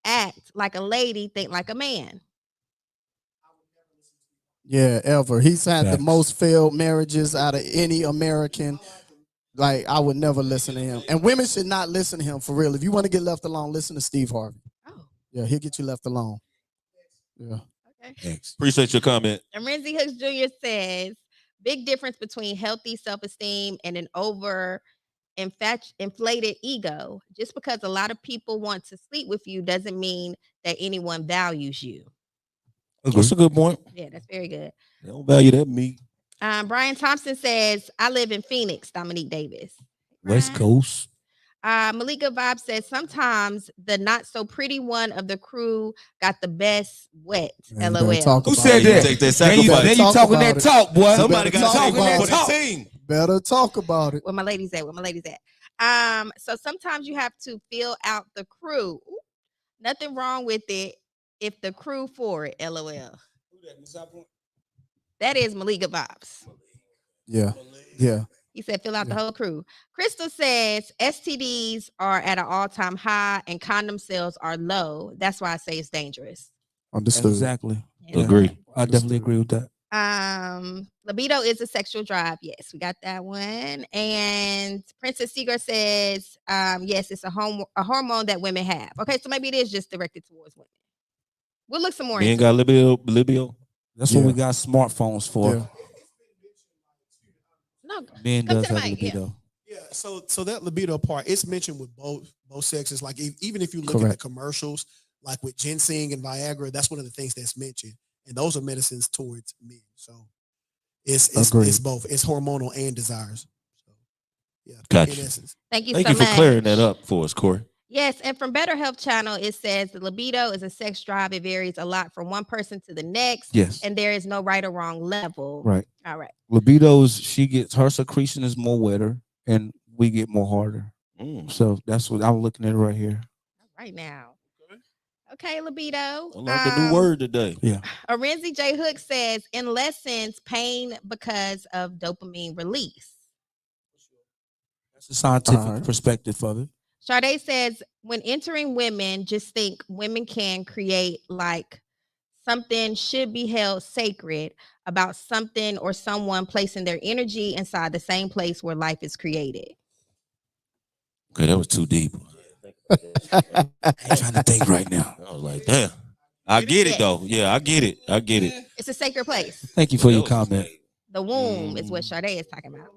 Act Like a Lady, Think Like a Man. Yeah, ever. He's had the Facts. most failed marriages out of any American. Like, I would never listen to him. And women should not listen to him for real. If you want to get left alone, listen to Steve Harvey. Oh, Yeah, he'll get you left alone. Yeah. okay. Thanks. Appreciate your comment. And Renzi Hooks Jr. says, big difference between healthy self-esteem and an inflated ego. Just because a lot of people want to sleep with you doesn't mean that anyone values you. That's a good point. Yeah, that's very good. They don't value that me. Brian Thompson says, I live in Phoenix, Dominique Davis. West Brian. Coast. Malika Vibe says sometimes the not so pretty one of the crew got the best wet. Man, you better LOL. talk Who about said it. that? Take that Then you, sacrifice. then you Talk talking about that it. talk, boy. Somebody got to talking take one that for the talk. team. Better talk about it. Where my ladies at? Where my ladies at? So sometimes you have to fill out the crew. Ooh, nothing wrong with it if the crew for it. LOL. That is Malika Vibes. Yeah. Yeah. He said, fill out the whole crew. Crystal says STDs are at an all-time high and condom sales are low. That's why I say it's dangerous. Understood. Exactly. Yeah. Agree. I definitely agree with that. Libido is a sexual drive. Yes, we got that one. And Princess Seeger says, yes, it's a hormone that women have. Okay, so maybe it is just directed towards women. We'll look some more Men into got it. libido. That's Yeah. what we got smartphones for. Yeah. No, Men come does to the have mic, libido. Yeah, so that libido part, it's mentioned with both sexes. Like even if you look at the Correct. commercials, like with ginseng and Viagra, that's one of the things that's mentioned, and those are medicines towards men. So it's Agreed. both. It's hormonal and desires. So yeah, Gotcha. in essence. Thank you Thank so you for much. clearing that up for us, Corey. Yes, and from Better Health Channel, it says the libido is a sex drive. It varies a lot from one person to the next. Yes. And there is no right or wrong level. Right. All right. Libido's, her secretion is more wetter and we get more harder. So that's what I'm looking at right here. Right now. Okay, libido. I learned a new word today. Yeah. Arenzi J. Hook says, in lessons, pain because of dopamine release. That's a scientific perspective of it. Sade says, when entering women, just think women can create like something should be held sacred about something or someone placing their energy inside the same place where life is created. Okay, that was too deep. I'm trying to think right now. I was like, damn. I get it though. Yeah, I get it. It's a sacred place. Thank you for your comment. The womb is what Sade is talking about.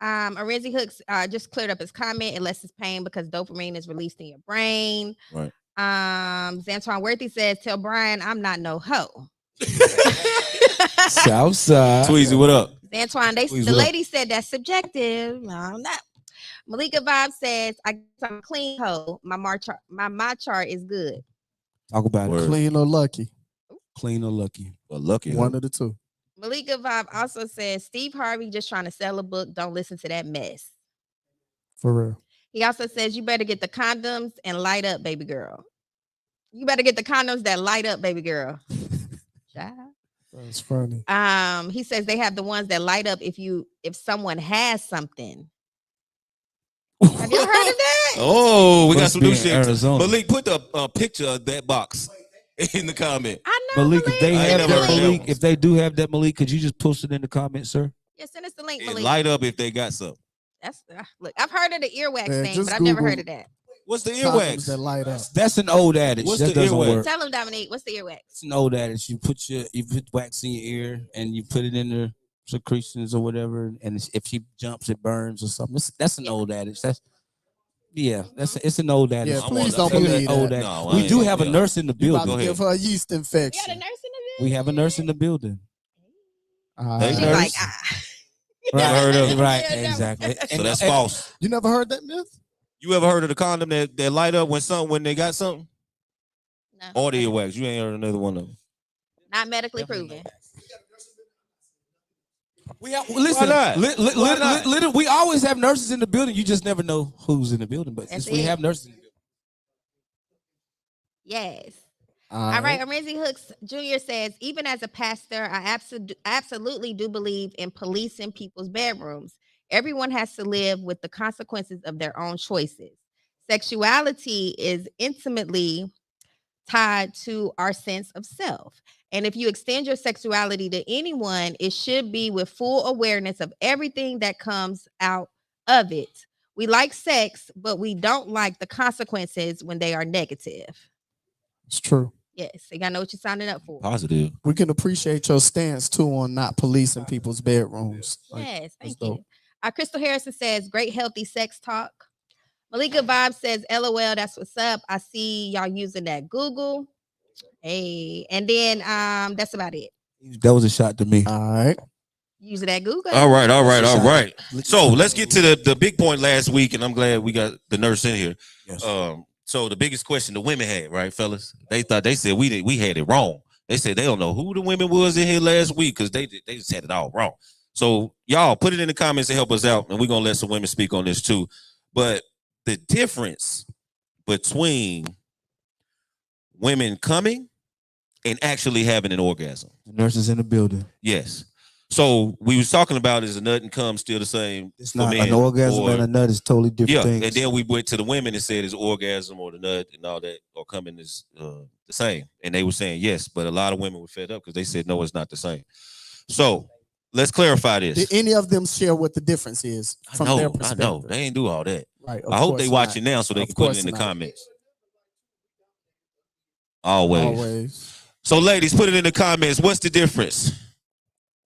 Arenzi Hooks just cleared up his comment. It lessens pain because dopamine is released in your brain. Right. Zantoine Worthy says, tell Brian I'm not no hoe. Southside. Tweezy, what up? Zantoine, the lady said that's subjective. No, I'm not. Malika Vibe says, I guess I'm a clean hoe. My chart is good. Talk about it. Clean or lucky? Clean or lucky? Well, lucky. One of the two. Malika Vibe also says, Steve Harvey just trying to sell a book. Don't listen to that mess. For real. He also says, you better get the condoms and light up, baby girl. You better get the condoms that light up, baby girl. That's funny. He says they have the ones that light up if someone has something. Have you ever heard of that? Oh, we got some new shit. Arizona. Malik, put the picture of that box in the comment. I know. Malik, if they have never that, heard of Malik, that if they do have that, Malik, could you just post it in the comments, sir? Yeah, send us the link, It Malik. light up if they got something. That's look. I've heard of the earwax Man, thing, just but I've never Google heard of that. What's the Condoms earwax? that light up. That's an old adage. What's that the doesn't earwax? work. Tell him, Dominique. What's the earwax? It's an old adage. You put wax in your ear and you put it in the secretions or whatever, and if she jumps, it burns or something. That's an old adage. It's an old adage. Yeah, please don't believe old that. adage. No, I We ain't do gonna have a be nurse in the You about building. to give her a yeast We infection. got a nurse in the We have a nurse in the building. Hey, She's nurse. like, Never heard of it. Right, Yeah, never. exactly. So that's false. You never heard that myth? You ever heard of the condom that light up when they got something? No, Or the earwax? You ain't heard another one of them. not medically proven. We have, listen, Why not? we always have nurses in the building. You just never know who's in the building. But That's since we it. have nurses in the building. Yes. All right. Arenzi Hooks Jr. says, even as a pastor, I absolutely do believe in policing people's bedrooms. Everyone has to live with the consequences of their own choices. Sexuality is intimately tied to our sense of self. And if you extend your sexuality to anyone, it should be with full awareness of everything that comes out of it. We like sex, but we don't like the consequences when they are negative. It's true. Yes, you gotta know what you're signing up for. Positive. We can appreciate your stance too on not policing people's bedrooms. Yes, thank dope. you. Crystal Harrison says, great healthy sex talk. Malika Vibe says, LOL, that's what's up. I see y'all using that Goooo. Hey, and then that's about it. That was a shot to me. All right. Using that Google. All right. So let's get to the big point last week, and I'm glad we got the nurse in here. Yes. So the biggest question the women had, right, fellas? They said we had it wrong. They said they don't know who the women was in here last week because they just had it all wrong. So y'all put it in the comments and help us out, and we're gonna let some women speak on this too. But the difference between women coming and actually having an orgasm. The nurses in the building. Yes. So we was talking about is a nut and cum still the same? It's for not men, an orgasm or, and a nut is totally different things. And then we went to the women and said is orgasm or the nut and all that or coming is the same. And they were saying yes, but a lot of women were fed up because they said no, it's not the same. So let's clarify this. Did any of them share what the difference is from their perspective? I know. They ain't do all that. Right. I hope they watching now so they can put it in the comments. Always. So ladies, put it in the comments. What's the difference?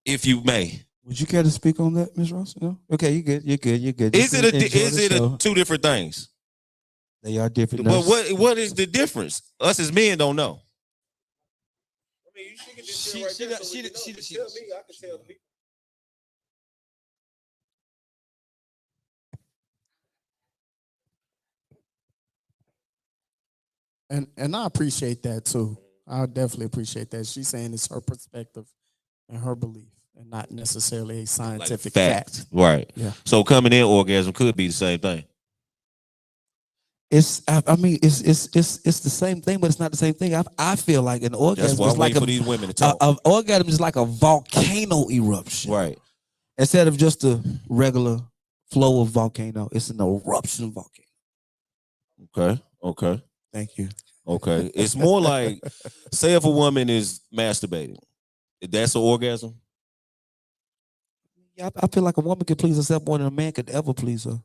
If you may. Would you care to speak on that, Ms. Ross? No? Okay, you're good. Is it two different things? They are different. But what is the difference? Us as men don't know. I mean, you should get this shit right there. She tell me, I can tell people. And I appreciate that too. I definitely appreciate that. She's saying it's her perspective and her belief, and not necessarily a scientific fact. Right. Yeah. So coming in orgasm could be the same thing. It's the same thing, but it's not the same thing. I feel like an orgasm That's why is like for these women to talk. An orgasm is like a volcano eruption. Right. Instead of just a regular flow of volcano, it's an eruption volcano. Okay. Thank you. Okay. It's more like, say if a woman is masturbating, that's an orgasm? Yeah, I feel like a woman can please herself more than a man could ever please her.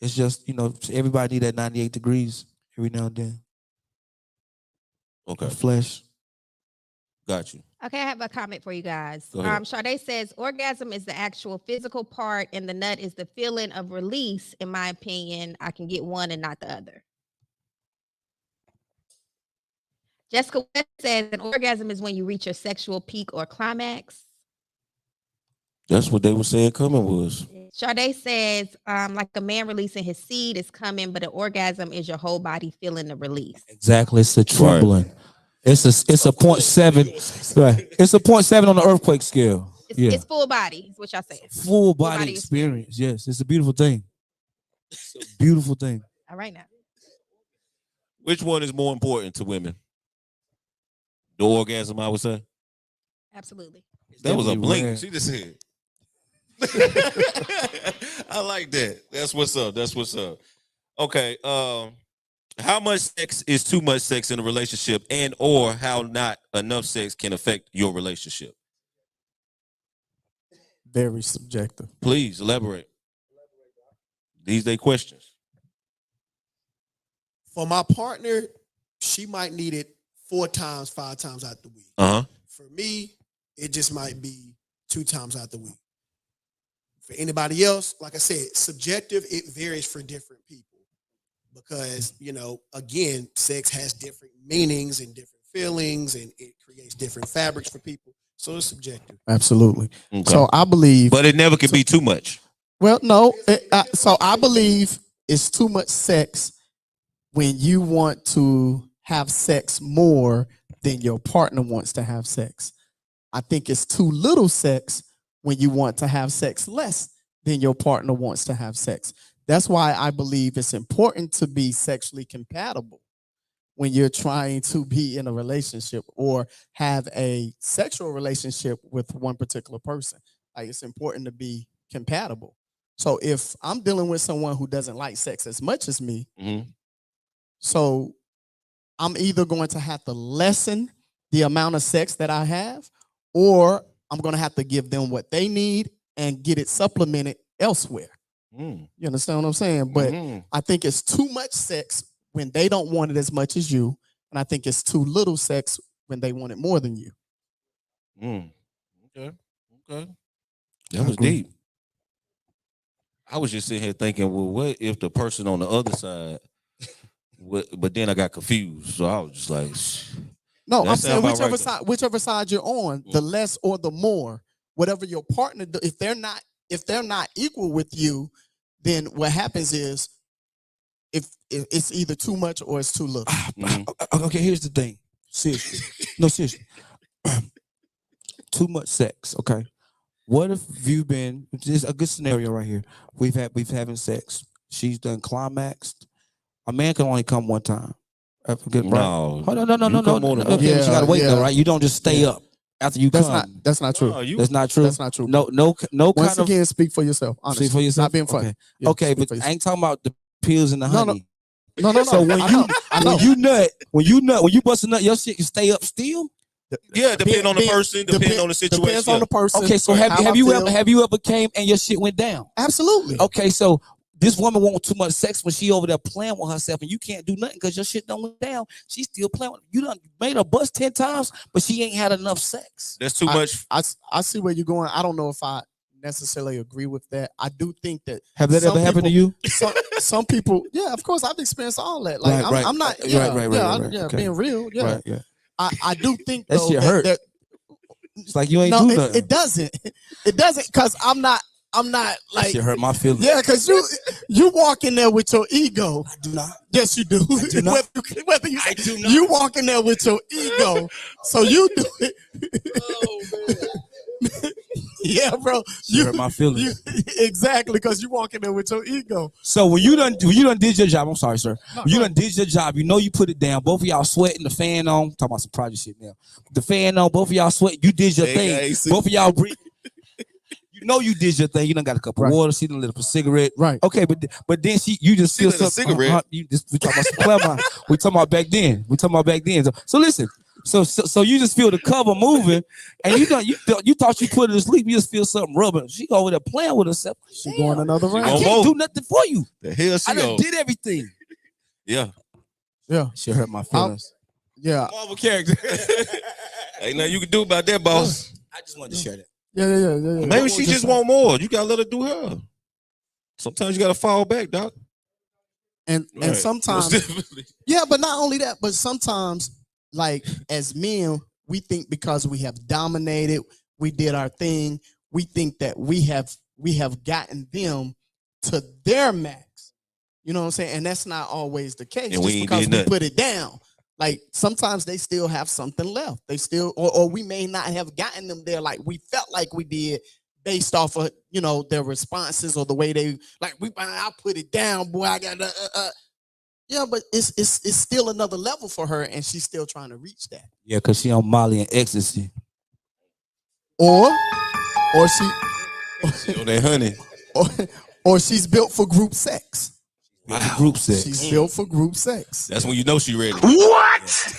It's just, everybody need that 98 degrees every now and then. Okay. The flesh. Got you. Okay, I have a comment for you guys. Go ahead. Sade says orgasm is the actual physical part, and the nut is the feeling of release. In my opinion, I can get one and not the other. Jessica West says an orgasm is when you reach your sexual peak or climax. That's what they were saying coming was. Sade says, like a man releasing his seed is coming, but an orgasm is your whole body feeling the release. Exactly. It's a trembling. Right. It's a 0.7. Right. It's a 0.7 on the earthquake scale. It's full body, is what y'all saying. Full body experience. Yes. It's a beautiful thing. It's a beautiful thing. All right now. Which one is more important to women? The orgasm, I would say. Absolutely. That was a blink. Rare. She just said. I like that. That's what's up. Okay. How much sex is too much sex in a relationship, and or how not enough sex can affect your relationship? Very subjective. Please elaborate. These are questions. For my partner, she might need it 4 times, 5 times out the week. For me, it just might be 2 times out the week. For anybody else, like I said, subjective, it varies for different people. Because, again, sex has different meanings and different feelings, and it creates different fabrics for people. So it's subjective. Absolutely. Okay. So I believe. But it never can be too much. Well, no. So I believe it's too much sex when you want to have sex more than your partner wants to have sex. I think it's too little sex when you want to have sex less than your partner wants to have sex. That's why I believe it's important to be sexually compatible when you're trying to be in a relationship or have a sexual relationship with one particular person. Like, it's important to be compatible. So if I'm dealing with someone who doesn't like sex as much as me, so I'm either going to have to lessen the amount of sex that I have, or I'm going to have to give them what they need and get it supplemented elsewhere. You understand what I'm saying? But I think it's too much sex when they don't want it as much as you. And I think it's too little sex when they want it more than you. Okay. That was deep. I was just sitting here thinking, well, what if the person on the other side, but then I got confused. So I was just like, no, I'm saying whichever side you're on, the less or the more whatever your partner do, if they're not equal with you, then what happens is if it's either too much or it's too little. Okay, here's the thing. Seriously. No, seriously. Too much sex, okay? What if you've been, this is a good scenario right here. We've having sex. She's done climaxed. A man can only come one time. Forget, right? No. Oh, no. Okay, Yeah, she gotta wait though, right? You don't just stay up after you come. That's not true. No, That's not true. That's not true. No Once kind again, speak for yourself. Honestly. Speak for yourself. Not being funny. Okay, Yeah, okay, speak but for I yourself. ain't talking about the pills and the No, honey. No. So when I know. when you bust a nut, your shit can stay up still. Yeah, depending on the person, depending on the situation. Depends on the person. Okay, so how I have you feel. ever came and your shit went down? Absolutely. Okay, so this woman wants too much sex when she over there playing with herself, and you can't do nothing because your shit don't went down. She's still playing with you. Done made her bust 10 times, but she ain't had enough sex. That's too much. I see where you're going. I don't know if I necessarily agree with that. I do think that Have that ever happened to you? Some people, yeah, of course, I've experienced all that. Like Right, I'm not, right, yeah, right, yeah, okay. being real, yeah. Right, yeah. I do think That though shit hurt. that It's like you ain't no, do nothing. it doesn't, because I'm not That like, shit hurt my feelings. yeah, because you walk in there with your ego. I do not. Yes, you do. I do not. Whether you, I do not. You walk in there with your ego, so you do it. Oh, man. Yeah, bro. Shit hurt my feelings. Exactly, because you walk in there with your ego. So when you done did your job, I'm sorry, sir. When you done did your job, you know you put it down. Both of y'all sweating, the fan on. Talking about some project shit now. The fan on, both of y'all sweating. You did your thing. Both of y'all breathe. You know you did your thing. You done got a cup of water. She done lit up a cigarette. Right. Okay, but then you just feel something. Cigarette. We talking about some Claremont. We talking about back then. So listen. So you just feel the cover moving, and you thought you put her to sleep. You just feel something rubbing. She over there playing with herself. She going another round. I can't do nothing for you. The hell she I done go. did everything. Yeah. She hurt my feelings. Yeah. Marvel character. Ain't nothing you can do about that, boss. I just wanted to share that. Yeah. Maybe she just want more. You gotta let her do her. Sometimes you gotta fall back, doc. And Right. sometimes, yeah, but not only that, but sometimes, like as men, we think because we have dominated, we did our thing, we think that we have gotten them to their max. You know what I'm saying? And that's not always the case. And just we ain't because did we nothing. put it down. Like sometimes they still have something left. They still, or we may not have gotten them there like we felt like we did based off of, their responses or the way they like. I put it down, boy. I got yeah, but it's still another level for her, and she's still trying to reach that. Yeah, because she on Molly and ecstasy. Or she, Oh, that honey. or she's built for group sex. Wow. Group sex. She's built for group sex. That's when you know she ready. What?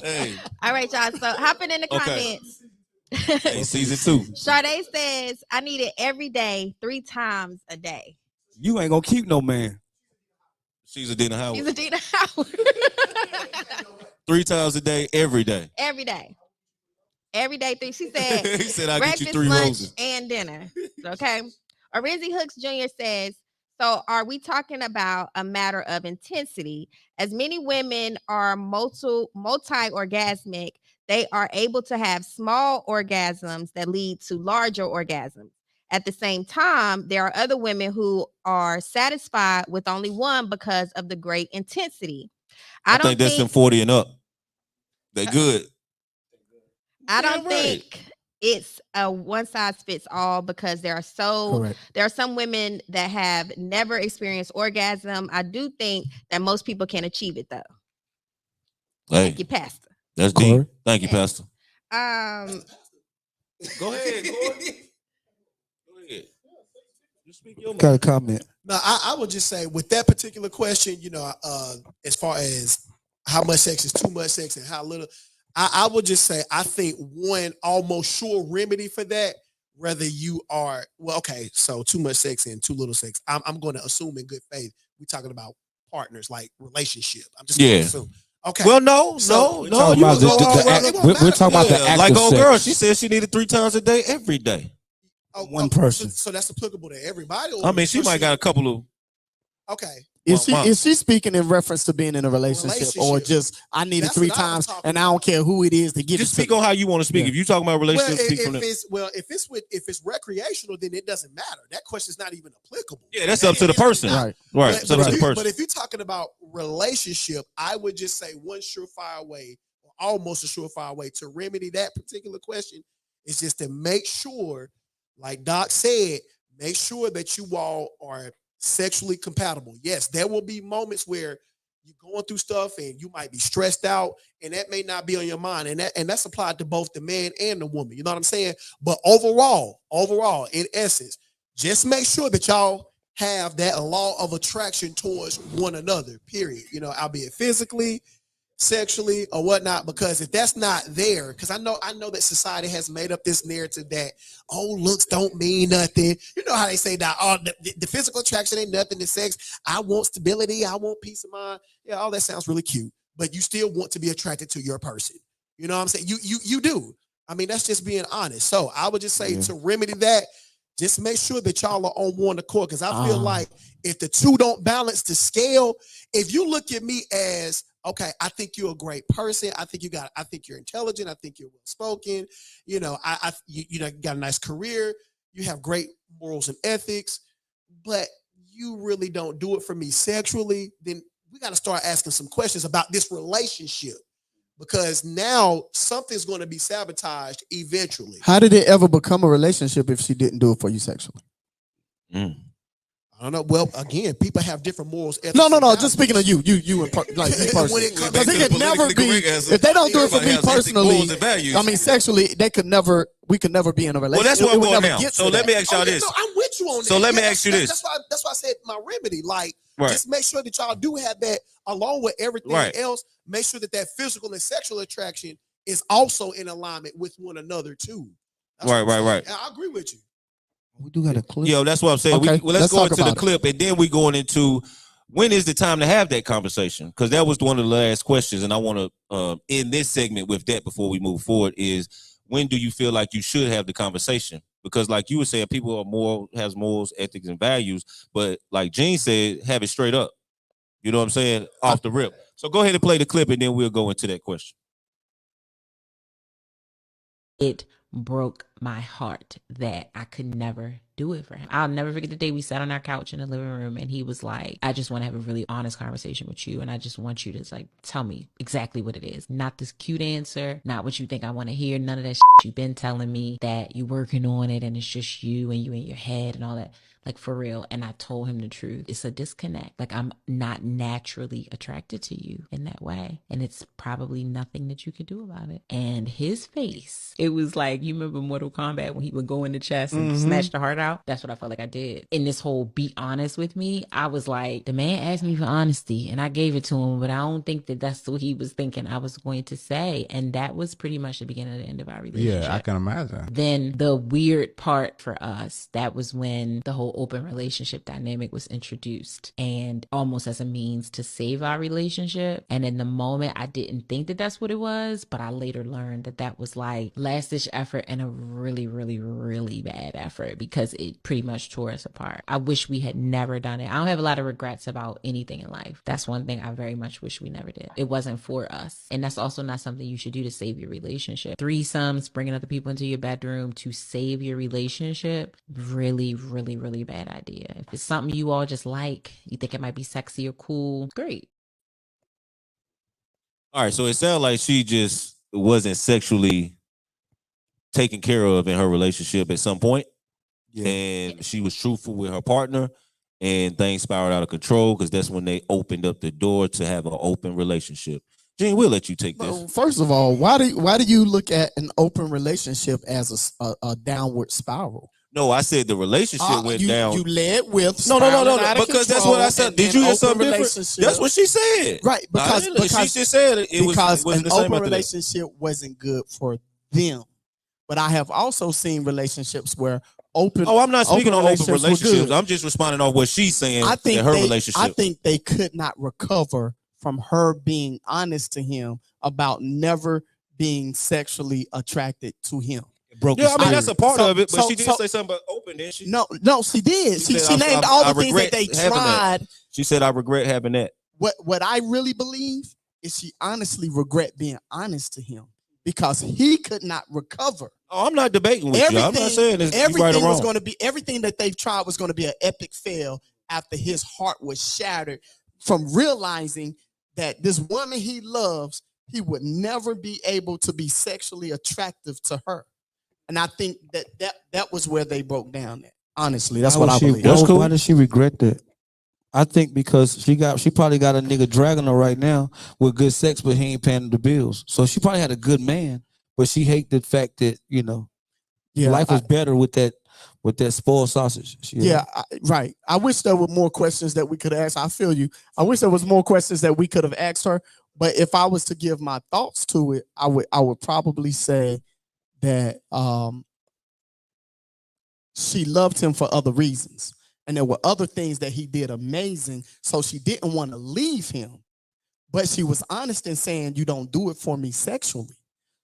Hey, All right, y'all. So hopping in the Okay. comments. hey, season 2. Sade says, I need it every day, 3 times a day. You ain't gonna keep no man. She's a Dina Howard. She's a Dina Howard. 3 times a day, every day. Every day. Every day, 3. She said, He said, I'll get breakfast, you 3 lunch, roses. and dinner. Okay. Arinzi Hooks Jr. says, so are we talking about a matter of intensity? As many women are multi-orgasmic, they are able to have small orgasms that lead to larger orgasms. At the same time, there are other women who are satisfied with only one because of the great intensity. I think that's them 40 and up. They good. I don't Yeah, right. think it's a one size fits all because there are some women that have never experienced orgasm. I do think that most people can achieve it though. Hey, Thank you, Pastor. that's Corey. deep. Thank you, Pastor. Um, Go ahead, Corey. Go ahead. You speak your Got a comment. No, I would just say with that particular question, as far as how much sex is too much sex and how little, I would just say I think one almost sure remedy for that, whether you are so too much sex and too little sex. I'm going to assume in good faith we're talking about partners, like relationship. I'm just going to assume. Okay. Well, no. We're talking about we're talking about the active like old sex. girl, she said she needed 3 times a day every day. One person. So that's applicable to everybody. I mean, she might got a couple of Okay. Is she speaking in reference to being in a relationship or just I need it 3 times and I don't care who it is to get just it speak to on how you want to speak. Yeah. If you're talking about relationships, speak from if it's recreational, then it doesn't matter. That question's not even applicable. Yeah, that's up to the person. Right. Right. It's up to the person. But if you're talking about relationship, I would just say one surefire way, or almost a surefire way to remedy that particular question is just to make sure, like Doc said, make sure that you all are sexually compatible. Yes, there will be moments where you're going through stuff and you might be stressed out, and that may not be on your mind, and that's applied to both the man and the woman. You know what I'm saying? But overall, in essence, just make sure that y'all have that law of attraction towards one another. Period. You know, albeit physically, sexually, or whatnot. Because if that's not there, because I know that society has made up this narrative that looks don't mean nothing. You know how they say that the physical attraction ain't nothing. The sex, I want stability, I want peace of mind. Yeah, all that sounds really cute, but you still want to be attracted to your person. You know what I'm saying? You do. I mean, that's just being honest. So I would just say to remedy that, just make sure that y'all are on one accord. Because I feel like if the two don't balance the scale, if you look at me as okay, I think you're a great person. I think you're intelligent. I think you're well spoken. You know, you got a nice career. You have great morals and ethics, but you really don't do it for me sexually. Then we got to start asking some questions about this relationship, because now something's going to be sabotaged eventually. How did it ever become a relationship if she didn't do it for you sexually? I don't know. Well, again, people have different morals. No. Just speaking of you like you personally. Because it could never be if they don't do it for me personally. I mean, sexually, we could never be in a relationship. Well, that's where I'm going now. So let me ask y'all this. No, I'm with you on that. So let me ask you this. That's why I said my remedy. Like, just make sure that y'all do have that along with everything else. Make sure that physical and sexual attraction is also in alignment with one another too. Right. I agree with you. We do got a clip. Yo, that's what I'm saying. Okay, let's go into the clip, and then we going into when is the time to have that conversation? Because that was one of the last questions, and I want to end this segment with that before we move forward. Is when do you feel like you should have the conversation? Because like you were saying, people has morals, ethics, and values, but like Gene said, have it straight up. You know what I'm saying? Off the rip. So go ahead and play the clip, and then we'll go into that question. It broke my heart that I could never do it for him. I'll never forget the day we sat on our couch in the living room and he was like, I just want to have a really honest conversation with you, and I just want you to like tell me exactly what it is. Not this cute answer, not what you think I want to hear, none of that shit you've been telling me that you're working on it and it's just you and you in your head and all that. Like, for real. And I told him the truth. It's a disconnect. Like, I'm not naturally attracted to you in that way. And it's probably nothing that you could do about it. And his face, it was like, you remember Mortal Kombat when he would go in the chest and snatch the heart out? That's what I felt like I did. In this whole be honest with me, I was like, the man asked me for honesty and I gave it to him, but I don't think that that's what he was thinking I was going to say. And that was pretty much the beginning of the end of our relationship. Yeah, I can imagine. Then the weird part for us, that was when the whole open relationship dynamic was introduced, and almost as a means to save our relationship. And in the moment, I didn't think that that's what it was, but I later learned that that was like last ditch effort and a really, really, really bad effort, because it pretty much tore us apart. I wish we had never done it. I don't have a lot of regrets about anything in life. That's one thing I very much wish we never did. It wasn't for us. And that's also not something you should do to save your relationship. Threesomes, bringing other people into your bedroom to save your relationship, really, really, really bad idea. If it's something you all just like, you think it might be sexy or cool, great. All right, so it sounds like she just wasn't sexually taken care of in her relationship at some point. Yeah. And she was truthful with her partner, and things spiraled out of control, because that's when they opened up the door to have an open relationship. Gene, we'll let you take this. Well, first of all, why do you look at an open relationship as a downward spiral? No, I said the relationship went down. You led with no, because that's what I said. Did you hear something different? That's what she said. Right, because she just said it was an open relationship wasn't good for them. But I have also seen relationships where open. Oh, I'm not speaking on open relationships. I'm just responding on what she's saying. I think her relationship. I think they could not recover from her being honest to him about never being sexually attracted to him. Broke. Yeah, I mean that's a part So- of it, but so- she did so- say something about open, didn't she? No, she did. She She said, named I all the things that regret they having that. tried. She said, "I regret having that." What I really believe is she honestly regret being honest to him because he could not recover. Oh, I'm not debating with you. I'm not saying it's you right or Everything was wrong. going to be everything that they've tried was going to be an epic fail after his heart was shattered from realizing that this woman he loves, he would never be able to be sexually attractive to her. And I think that was where they broke down at. Honestly, that's what I believe. That's cool. Why does she regret that? I think because she probably got a nigga dragging her right now with good sex, but he ain't paying the bills. So she probably had a good man, but she hate the fact that life was better with that spoiled sausage. Right. I wish there were more questions that we could ask. I feel you. I wish there was more questions that we could have asked her. But if I was to give my thoughts to it, I would probably say that she loved him for other reasons. And there were other things that he did amazing. So she didn't want to leave him. But she was honest in saying, you don't do it for me sexually.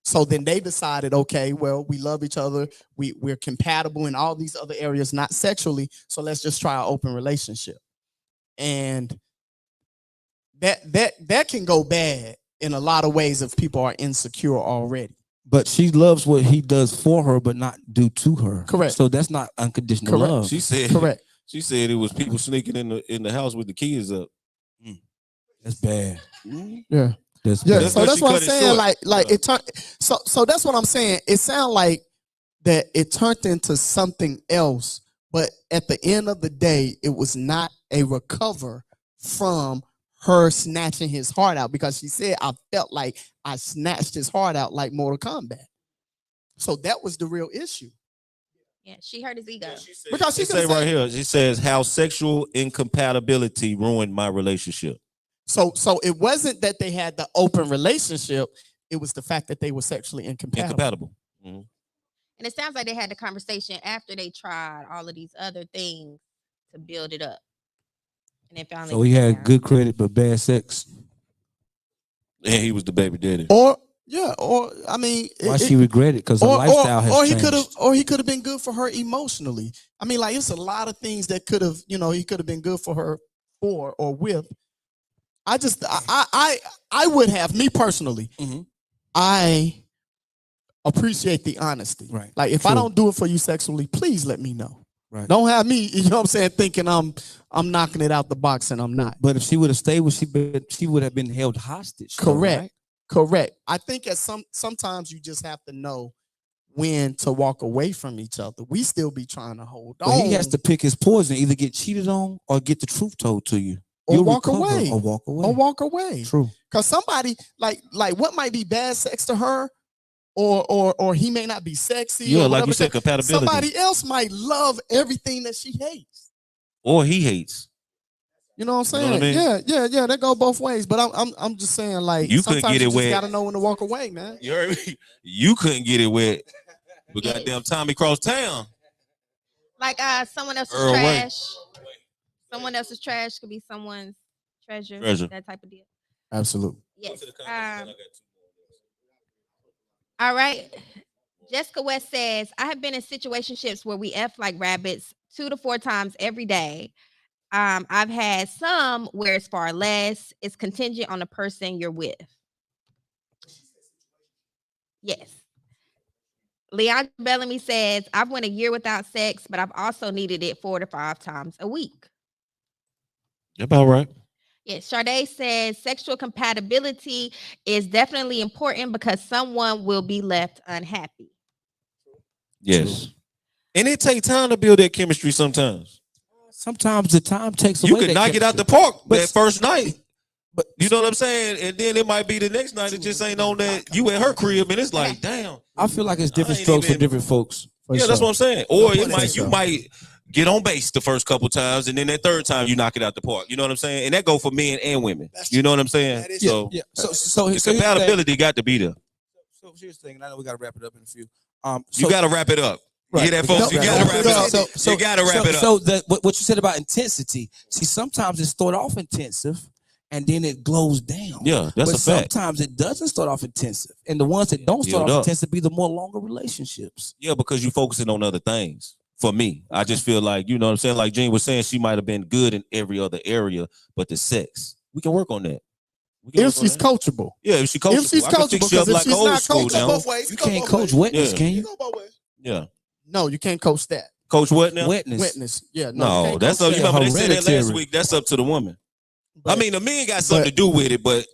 So then they decided, okay, well, we love each other. We're compatible in all these other areas, not sexually. So let's just try an open relationship. And that can go bad in a lot of ways if people are insecure already. But she loves what he does for her, but not do to her. Correct. So that's not unconditional love. She said. Correct. She said it was people sneaking in the house with the kids up. That's bad. Yeah. That's Yeah. bad. So that's what I'm saying. Like it turned. So that's what I'm saying. It sounds like that it turned into something else. But at the end of the day, it was not a recover from her snatching his heart out, because she said, I felt like I snatched his heart out like Mortal Kombat. So that was the real issue. Yeah, she hurt his ego. Because she She say right here, she says how sexual incompatibility ruined my relationship. So it wasn't that they had the open relationship. It was the fact that they were sexually incompatible. Mm-hmm. And it sounds like they had the conversation after they tried all of these other things to build it up. And then finally, So he had good credit but bad sex. And he was the baby daddy. Or I mean, why she regret it? Because her lifestyle has changed. He could have been good for her emotionally. I mean, like, it's a lot of things that could have, he could have been good for her for or with. I would have, me personally, I appreciate the honesty. Right. Like, if I don't do it for you sexually, please let me know. Right. Don't have me, you know what I'm saying, thinking I'm knocking it out the box and I'm not. But if she would have stayed she would have been held hostage. Correct. Right? Correct. I think sometimes you just have to know when to walk away from each other. We still be trying to hold on. But he has to pick his poison, either get cheated on or get the truth told to you. Or walk away. Or walk away. Or walk away. True. Because somebody, like what might be bad sex to her, or he may not be sexy. Yeah, or like you said, compatibility. Somebody else might love everything that she hates. Or he hates. You know what I'm saying? You know what I mean? Yeah. That go both ways. But I'm just saying, like, you couldn't sometimes get it you just wet. gotta know when to walk away, man. You heard me? You couldn't get it wet. But goddamn Tommy cross town. Like someone else's Earl Way. trash. Someone else's trash could be someone's treasure. That type of deal. Absolutely. Yes. All right. Jessica West says, I have been in situationships where we F like rabbits 2 to 4 times every day. I've had some where it's far less. It's contingent on the person you're with. Yes. Leandra Bellamy says, I've went a year without sex, but I've also needed it 4 to 5 times a week. About right. Yes. Sade says, sexual compatibility is definitely important because someone will be left unhappy. Yes. And it takes time to build that chemistry sometimes. Sometimes the time takes away. You could knock it out the park But- that first night. But you know what I'm saying? And then it might be the next night. It just ain't on that. You at her crib and it's like, damn. I feel like it's different I ain't strokes for even- different folks. Yeah, that's what I'm saying. Or you might get on base the first couple times, and then that third time you knock it out the park. You know what I'm saying? And that go for men and women. You know what I'm saying? That is So, Yeah. So the compatibility got to be there. So here's the thing, and I know we got to wrap it up in a few. You got to wrap it up. Right. You hear that, folks? You got to wrap it up. You got to wrap it up. So what you said about intensity, see, sometimes it start off intensive, and then it glows down. Yeah, that's but a fact. Sometimes it doesn't start off intensive, and the ones that don't start Build off up. intensive be the more longer relationships. Yeah, because you're focusing on other things. For me, I just feel like, you know what I'm saying? Like Jean was saying, she might have been good in every other area, but the sex, we can work on that. If she's coachable. Yeah, if she's coachable. If she's I can coachable, fix you up because if like she's old not school coachable, now. both ways. You Go can't both coach ways. wetness, Yeah. can You you? go both ways. Yeah. No, you can't coach that. Coach what now? Wetness. Witness. Yeah. No, you can't that's coach up. You that. remember they said that last Hereditary. week. That's up to the woman. But- I mean, the men got something to do with it, but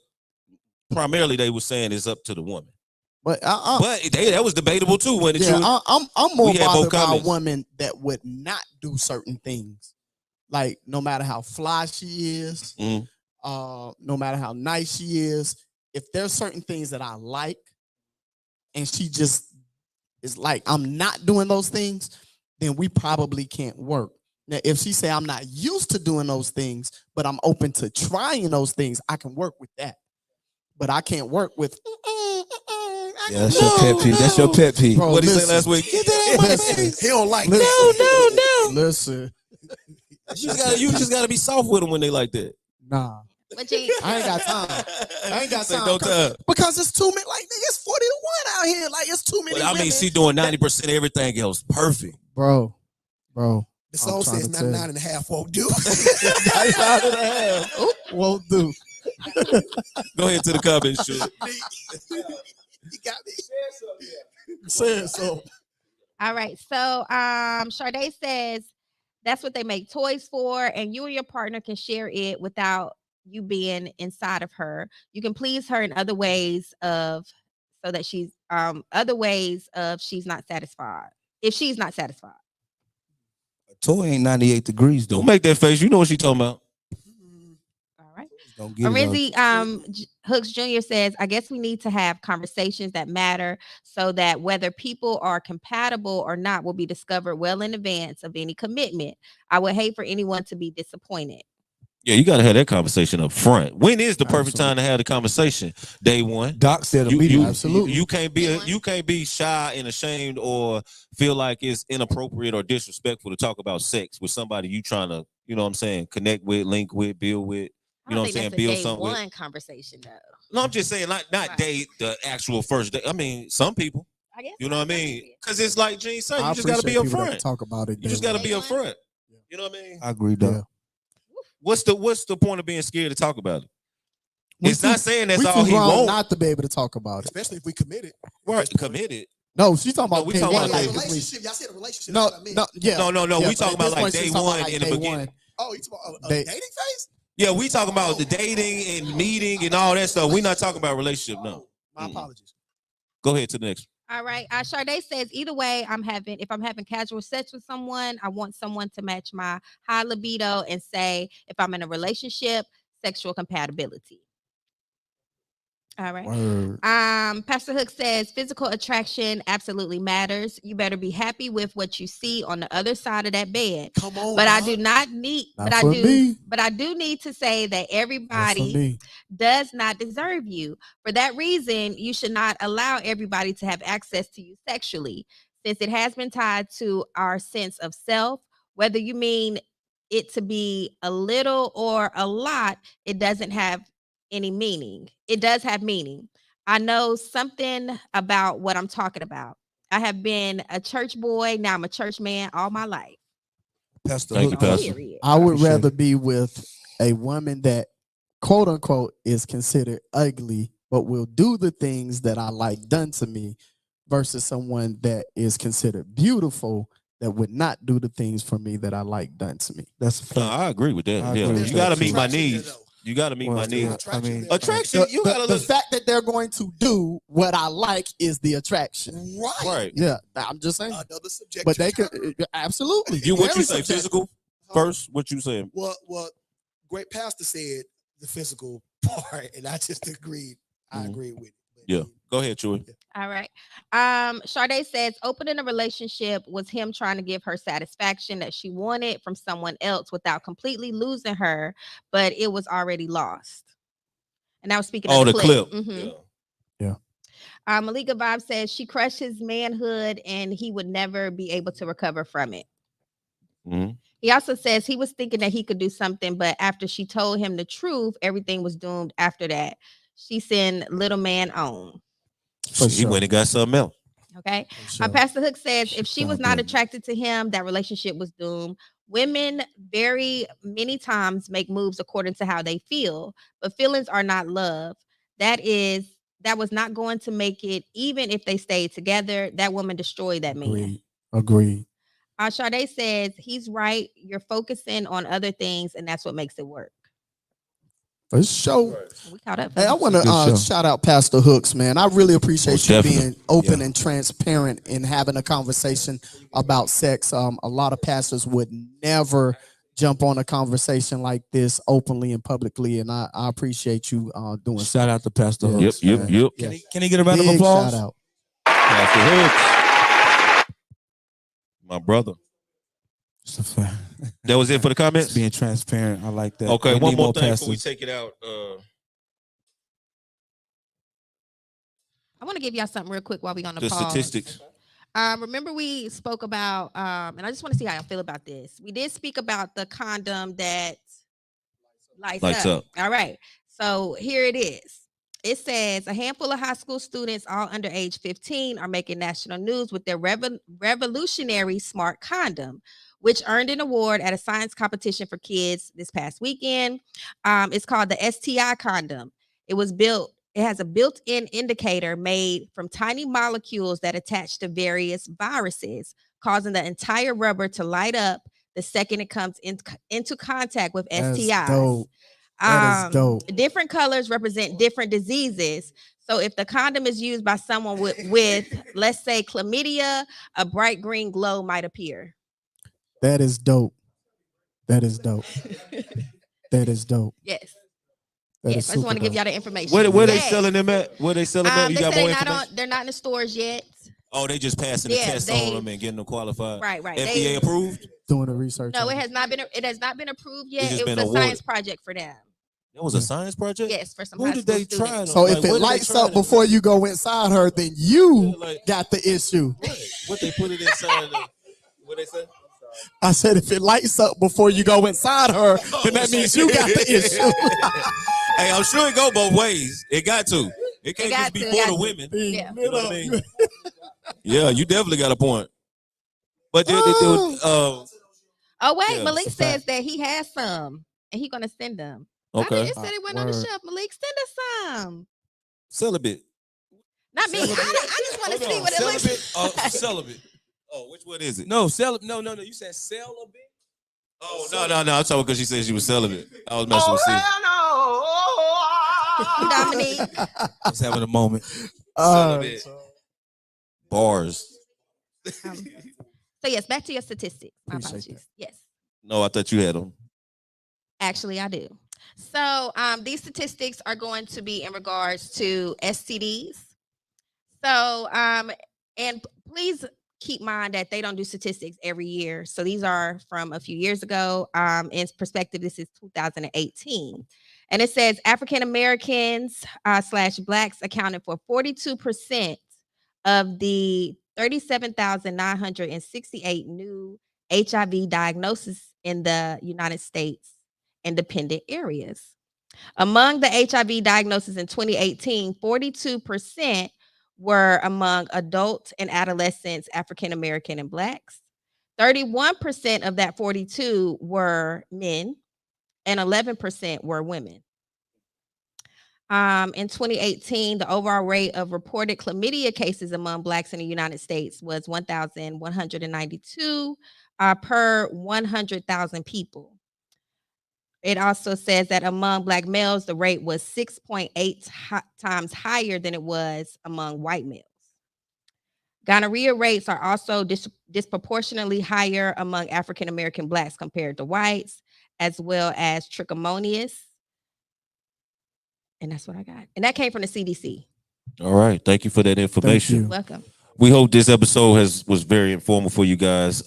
primarily they were saying it's up to the woman. But That was debatable too. When it yeah, I'm more we had both bothered by a comments. woman that would not do certain things. Like no matter how fly she is, Mhm. no matter how nice she is, if there's certain things that I like, and she just is like, I'm not doing those things, then we probably can't work. Now, if she say I'm not used to doing those things, but I'm open to trying those things, I can work with that. But I can't work with. Yeah, that's your pet peeve. That's your pet peeve. Bro, What did he say listen. last week? Get that out my Listen. face. He don't like Listen. that. Listen, You just gotta be soft with them when they like that. nah. But you, I ain't got time. I ain't got Say time. no time. Because it's too many. Like, nigga, it's 40 to 1 out here. Like, it's too many. But I mean, women. she doing 90% of everything else perfect. Bro. The I'm song trying says to tell you. 99 and a half won't do. 99 and a half. Oop, won't do. Go ahead to the comments, shit. You got me. Saying so. all right. So Sade says that's what they make toys for, and you and your partner can share it without you being inside of her. You can please her in other ways of so that she's other ways of she's not satisfied. If she's not satisfied. A toy ain't 98 degrees though. Don't make that face. You know what she talking about. All right. Don't get it Arenzi Hooks Jr. says, I guess we need to have conversations that matter so that whether people are compatible or not will be discovered well in advance of any commitment. I would hate for anyone to be disappointed. Yeah, you gotta have that conversation up front. When is the perfect time to have the conversation? Day one. Doc said immediately. Absolutely. You can't be shy and ashamed or feel like it's inappropriate or disrespectful to talk about sex with somebody you trying to, you know what I'm saying, connect with, link with, build with. I You know don't what I'm saying? think that's Build a day something one with. conversation though. No, I'm just saying, not Right. date the actual first day. I mean, some people, I guess you know what I mean? Because it's like Gene said, I you just gotta be appreciate people that upfront. talk about it. You just day gotta one. be Day one? upfront. You know what I mean? I agree, Doc. Yeah. What's the point of being scared to talk about it? We It's too- not saying that's we all too he grown wants. not to be able to talk about it. Especially if we committed. Right, committed. No, she's talking No, about we day talking one, about Like day- completely. relationship. Y'all said a relationship. No, That's what I mean. no, yeah. No. Yeah, We but talking at about this like point, day she's talking one about, like, in the day beginning. one. Oh, you talking about a They- dating phase? Yeah, we talking about the dating and meeting and all that stuff. We're not talking about relationship. No. My Mm-mm. apologies. Go ahead to the next. All right. Sade says either way, if I'm having casual sex with someone, I want someone to match my high libido and say if I'm in a relationship, sexual compatibility. All right. Word. Pastor Hook says physical attraction absolutely matters. You better be happy with what you see on the other side of that bed. Come on. But I dog. do not need Not for me. but I do need to say that Not for everybody me. does not deserve you. For that reason, you should not allow everybody to have access to you sexually, since it has been tied to our sense of self. Whether you mean it to be a little or a lot, it doesn't have any meaning. It does have meaning. I know something about what I'm talking about. I have been a church boy, now I'm a church man all my life. Pastor Thank Hook. you, Pastor. Period. I would Appreciate rather it. be with a woman that, quote unquote, is considered ugly, but will do the things that I like done to me, versus someone that is considered beautiful that would not do the things for me that I like done to me. That's a No, fact. I agree with that. I Yeah, agree with you that gotta too. meet my Attraction there, needs. though. You gotta meet my Well, needs. I mean, Attraction, The, you gotta the look. fact that they're going to do what I like is the attraction. Right. Right. Yeah, I'm just saying. Another subject. But they could absolutely. You what Very you say? subjective. Physical first. What you saying? Well, great pastor said the physical part, and I just agreed. I Mhm. agreed with it. But Yeah. Go ahead, Chewy. All right. Sade says opening a relationship was him trying to give her satisfaction that she wanted from someone else without completely losing her, but it was already lost. And I was speaking Oh, of the clip. Mhm. Yeah. Malika Vibe says she crushed his manhood and he would never be able to recover from it. Mhm. He also says he was thinking that he could do something, but after she told him the truth, everything was doomed after that. She sent little man on. He went and got something else. Okay. Sure. Pastor Hook says if she was not Goddamn. attracted to him, that relationship was doomed. Women very many times make moves according to how they feel, but feelings are not love. That was not going to make it, even if they stayed together. That woman destroyed that man. Agreed. Sade says he's right. You're focusing on other things, and that's what makes it work. For sure. We caught up. Hey, I want to shout out Pastor Hooks, man. I really appreciate Most you definitely. being open and transparent and having a conversation about sex. A lot of pastors would never jump on a conversation like this openly and publicly, and I appreciate you doing. Shout out to Pastor Hooks. Yep. Can he get a round of applause? Shout out. Pastor Hooks. My brother. It's a fact. That was it for the comments? Being transparent. I like that. Okay, We one need more thing before we pastors. take it out. I want to give y'all something real quick while we on the The pause. statistics. Remember we spoke about, and I just want to see how I feel about this. We did speak about the condom that lights up. All right. So here it is. It says a handful of high school students, all under age 15, are making national news with their revolutionary smart condom, which earned an award at a science competition for kids this past weekend. It's called the STI condom. It has a built-in indicator made from tiny molecules that attach to various viruses, causing the entire rubber to light up the second it comes into contact with STIs. Dope. That is dope. Different colors represent different diseases. So if the condom is used by someone with let's say chlamydia, a bright green glow might appear. That is dope. That is dope. Yes. That Yes, I just want to give y'all the information. Where they selling them at? Where they selling them at? You they got said more information? they're not in the stores yet. Oh, they just passing the test on them and getting them qualified. Right. FDA approved? Doing the research. No, it has not been approved yet. just It was been a awarded. science project for them. It was a science project? Yes, for some Who high did school they students. try? So if it lights up before you go inside her, then you got the issue. What they put it inside? What they say? I said if it lights up before you go inside her, then that means you got the issue. Hey, I'm sure it go both ways. It got to. It can't just be for the women. Yeah. You know what I mean? Yeah, you definitely got a point. But Oh wait, Yeah, Malik it's a fact. says that he has some and he's gonna send them. okay. It said it went on the Word. shelf. Malik, send us some. Celibate. Not me. I just want to see what it looks like. Celibate. Oh, which one is it? No, no. You said celibate? Oh, no. I'm talking because she said she was celibate. I was messing with C. Dominique. I was having a moment. Celibate. Bars. So yes, back to your statistics. My Appreciate apologies. Yes. No, I thought you had them. Actually, I do. So these statistics are going to be in regards to STDs. So and please keep in mind that they don't do statistics every year. So these are from a few years ago. In perspective, this is 2018. And it says African Americans / Blacks accounted for 42% of the 37,968 new HIV diagnoses in the United States independent areas. Among the HIV diagnoses in 2018, 42% were among adults and adolescents, African American and Blacks. 31% of that 42 were men, and 11% were women. In 2018, the overall rate of reported chlamydia cases among Blacks in the United States was 1,192 per 100,000 people. It also says that among Black males, the rate was 6.8 times higher than it was among white males. Gonorrhea rates are also disproportionately higher among African American Blacks compared to whites, as well as trichomoniasis. And that's what I got. And that came from the CDC. All right. Thank you for that information. you. Welcome. We hope this episode was very informative for you guys.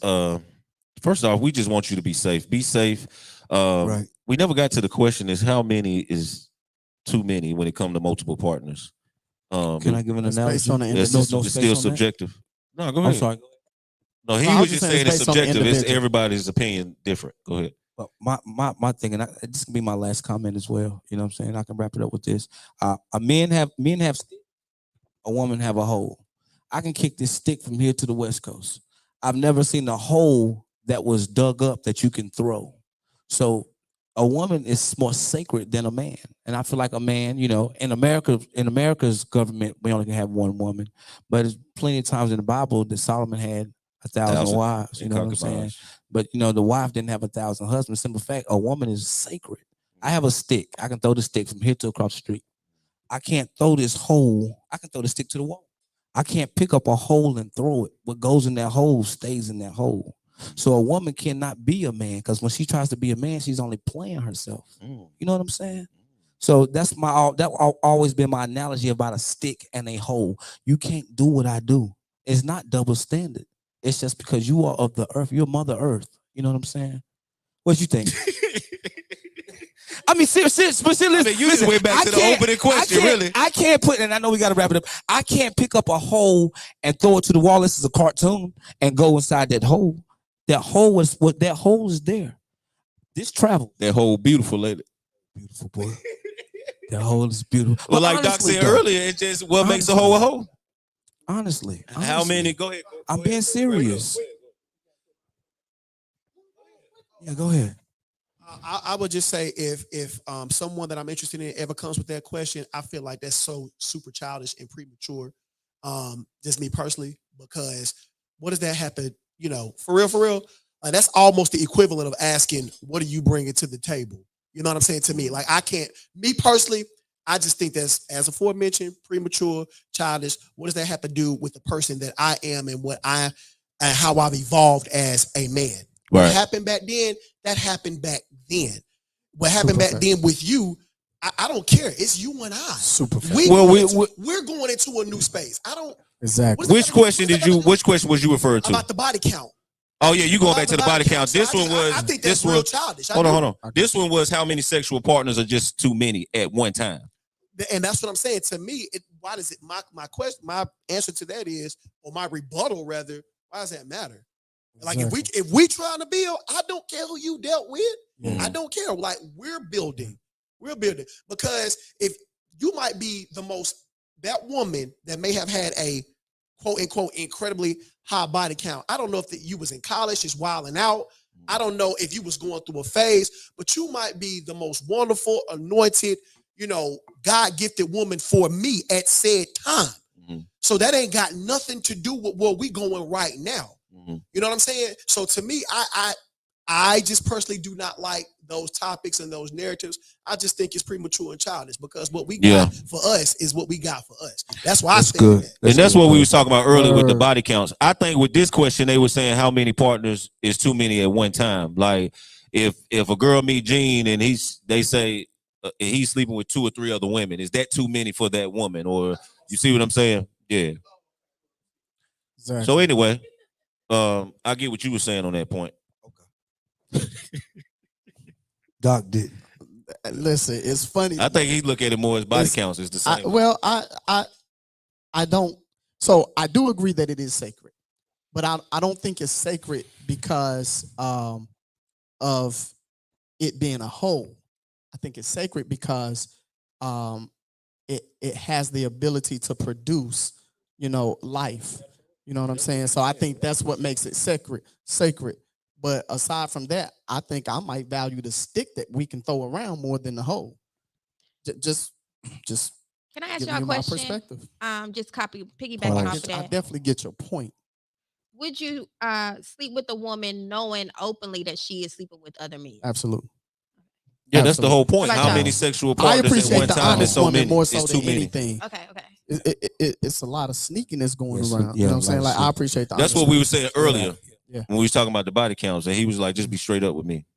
First off, we just want you to be safe. Be safe. Right. We never got to the question is how many is too many when it comes to multiple partners. Can I give an That's analogy? based on the It's No still space on that? subjective. No, go I'm ahead. sorry. No, he So I was just just saying saying it's it's based on the subjective. It's individual. everybody's opinion different. Go ahead. But my thing, and this can be my last comment as well. You know what I'm saying? I can wrap it up with this. Men have stick, a woman have a hole. I can kick this stick from here to the West Coast. I've never seen a hole that was dug up that you can throw. So a woman is more sacred than a man. And I feel like a man, you know, in America's government, we only can have one woman. But there's plenty of times in the Bible that Solomon had 1,000 wives. You know what I'm saying? But you know, the wife didn't have 1,000 husbands. Simple fact, a woman is sacred. I have a stick. I can throw the stick from here to across the street. I can't throw this hole. I can throw the stick to the wall. I can't pick up a hole and throw it. What goes in that hole stays in that hole. So a woman cannot be a man, because when she tries to be a man, she's only playing herself. You know what I'm saying? So that's always been my analogy about a stick and a hole. You can't do what I do. It's not double standard. It's just because you are of the earth. You're Mother Earth. You know what I'm saying? What you think? I mean, serious, but seriously, you just went back to the opening question, really. I can't put, and I know we got to wrap it up. I can't pick up a hole and throw it to the wall. This is a cartoon, and go inside that hole. That hole is what that hole is there. This travel. That hole beautiful lady. Beautiful boy. That hole is beautiful. Well, like Doc said earlier, it's just what makes a hole a hole. Honestly. How many? Go ahead. I'm being serious. Yeah, go ahead. I would just say if someone that I'm interested in ever comes with that question, I feel like that's so super childish and premature. Just me personally, because what does that have to, you know, for real? Like, that's almost the equivalent of asking, what are you bringing to the table? You know what I'm saying? To me, like, I can't, me personally, I just think that's, as aforementioned, premature, childish. What does that have to do with the person that I am and how I've evolved as a man? What happened back then, that happened back then. What happened back then with you, I don't care. It's you and I. Super. We're going into a new space. I don't. Exactly. Which question was you referring to? About the body count. Oh yeah, you going back to the body count. This one was. I think that's real childish. Hold on. This one was how many sexual partners are just too many at one time. And that's what I'm saying. To me, why does it? My question, my answer to that is, or my rebuttal rather, why does that matter? Like, if we trying to build, I don't care who you dealt with. I don't care. Like, we're building, because if you might be that woman that may have had a quote unquote incredibly high body count. I don't know if you was in college just wilding out. I don't know if you was going through a phase, but you might be the most wonderful, anointed, you know, God-gifted woman for me at said time. So that ain't got nothing to do with where we going right now. You know what I'm saying? So to me, I just personally do not like those topics and those narratives. I just think it's premature and childish, because what we got for us is what we got for us. That's why I say that. And that's what we was talking about earlier with the body counts. I think with this question, they were saying how many partners is too many at one time. Like, if a girl meet Gene and they say he's sleeping with 2 or 3 other women, is that too many for that woman? Or you see what I'm saying? Yeah. Exactly. So anyway, I get what you were saying on that point. Okay. Doc did. Listen, it's funny. I think he look at it more as body counts. It's the same. I don't. So I do agree that it is sacred, but I don't think it's sacred because of it being a whole. I think it's sacred because it has the ability to produce, you know, life. You know what I'm saying? So I think that's what makes it sacred. But aside from that, I think I might value the stick that we can throw around more than the hole. Just. Can I ask y'all a question? Perspective. Just piggybacking off of that. I definitely get your point. Would you sleep with a woman knowing openly that she is sleeping with other men? Absolutely. Yeah, that's the whole point. How many sexual partners at one time? There's so many. More so it's too many. Anything. Okay. It's a lot of sneakiness going around. You know what I'm saying? Like, I appreciate that. That's what we were saying earlier. Yeah. When we was talking about the body counts, and he was like, just be straight up with me.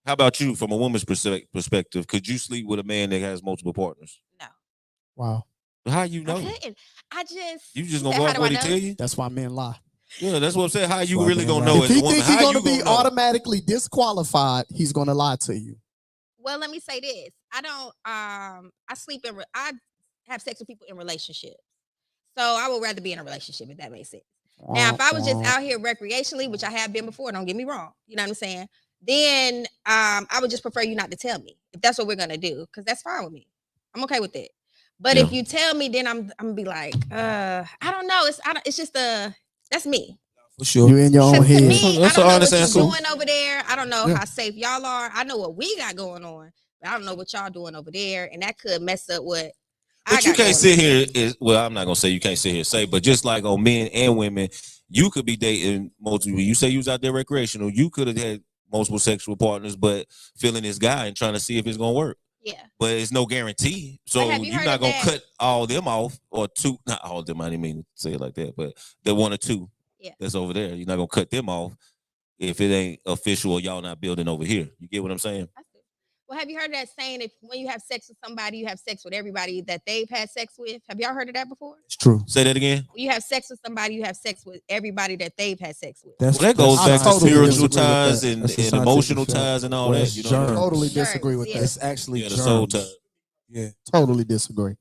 How about you, from a woman's perspective? Could you sleep with a man that has multiple partners? No. Wow. How you know? You just gonna go off what he tell you? That's why men lie. Yeah, that's what I'm saying. How you really gonna know? If he think he's gonna be automatically disqualified, he's gonna lie to you. Well, let me say this. I don't. I have sex with people in relationships, so I would rather be in a relationship, if that makes sense. Now, if I was just out here recreationally, which I have been before, don't get me wrong, you know what I'm saying? Then I would just prefer you not to tell me if that's what we're gonna do, because that's fine with me. I'm okay with it. But if you tell me, then I'm gonna be like, I don't know. It's just that's me. For sure. You in your own To head. me, I That's don't an know honest what answer. you're doing over there. I don't know Yeah. how safe y'all are. I know what we got going on, but I don't know what y'all doing over there, and that could mess up what. But you can't sit here. Well, I'm not gonna say you can't sit here and say, but just like on men and women, you could be dating multiple. You say you was out there recreational. You could have had multiple sexual partners, but feeling this guy and trying to see if it's gonna work. Yeah. But it's no guarantee. So you're not gonna cut all them off, or two. Not all of them. I didn't mean to say it like that, but the one or two that's over there, you're not gonna cut them off if it ain't official or y'all not building over here. You get what I'm saying? Well, have you heard that saying, if when you have sex with somebody, you have sex with everybody that they've had sex with? Have y'all heard of that before? It's true. Say that again. When you have sex with somebody, you have sex with everybody that they've had sex with. That goes back to spiritual ties and scientific emotional fact. ties and all Well, that. it's You know, germs. Totally disagree with that. It's actually the soul germs. tie. Yeah. Totally disagree.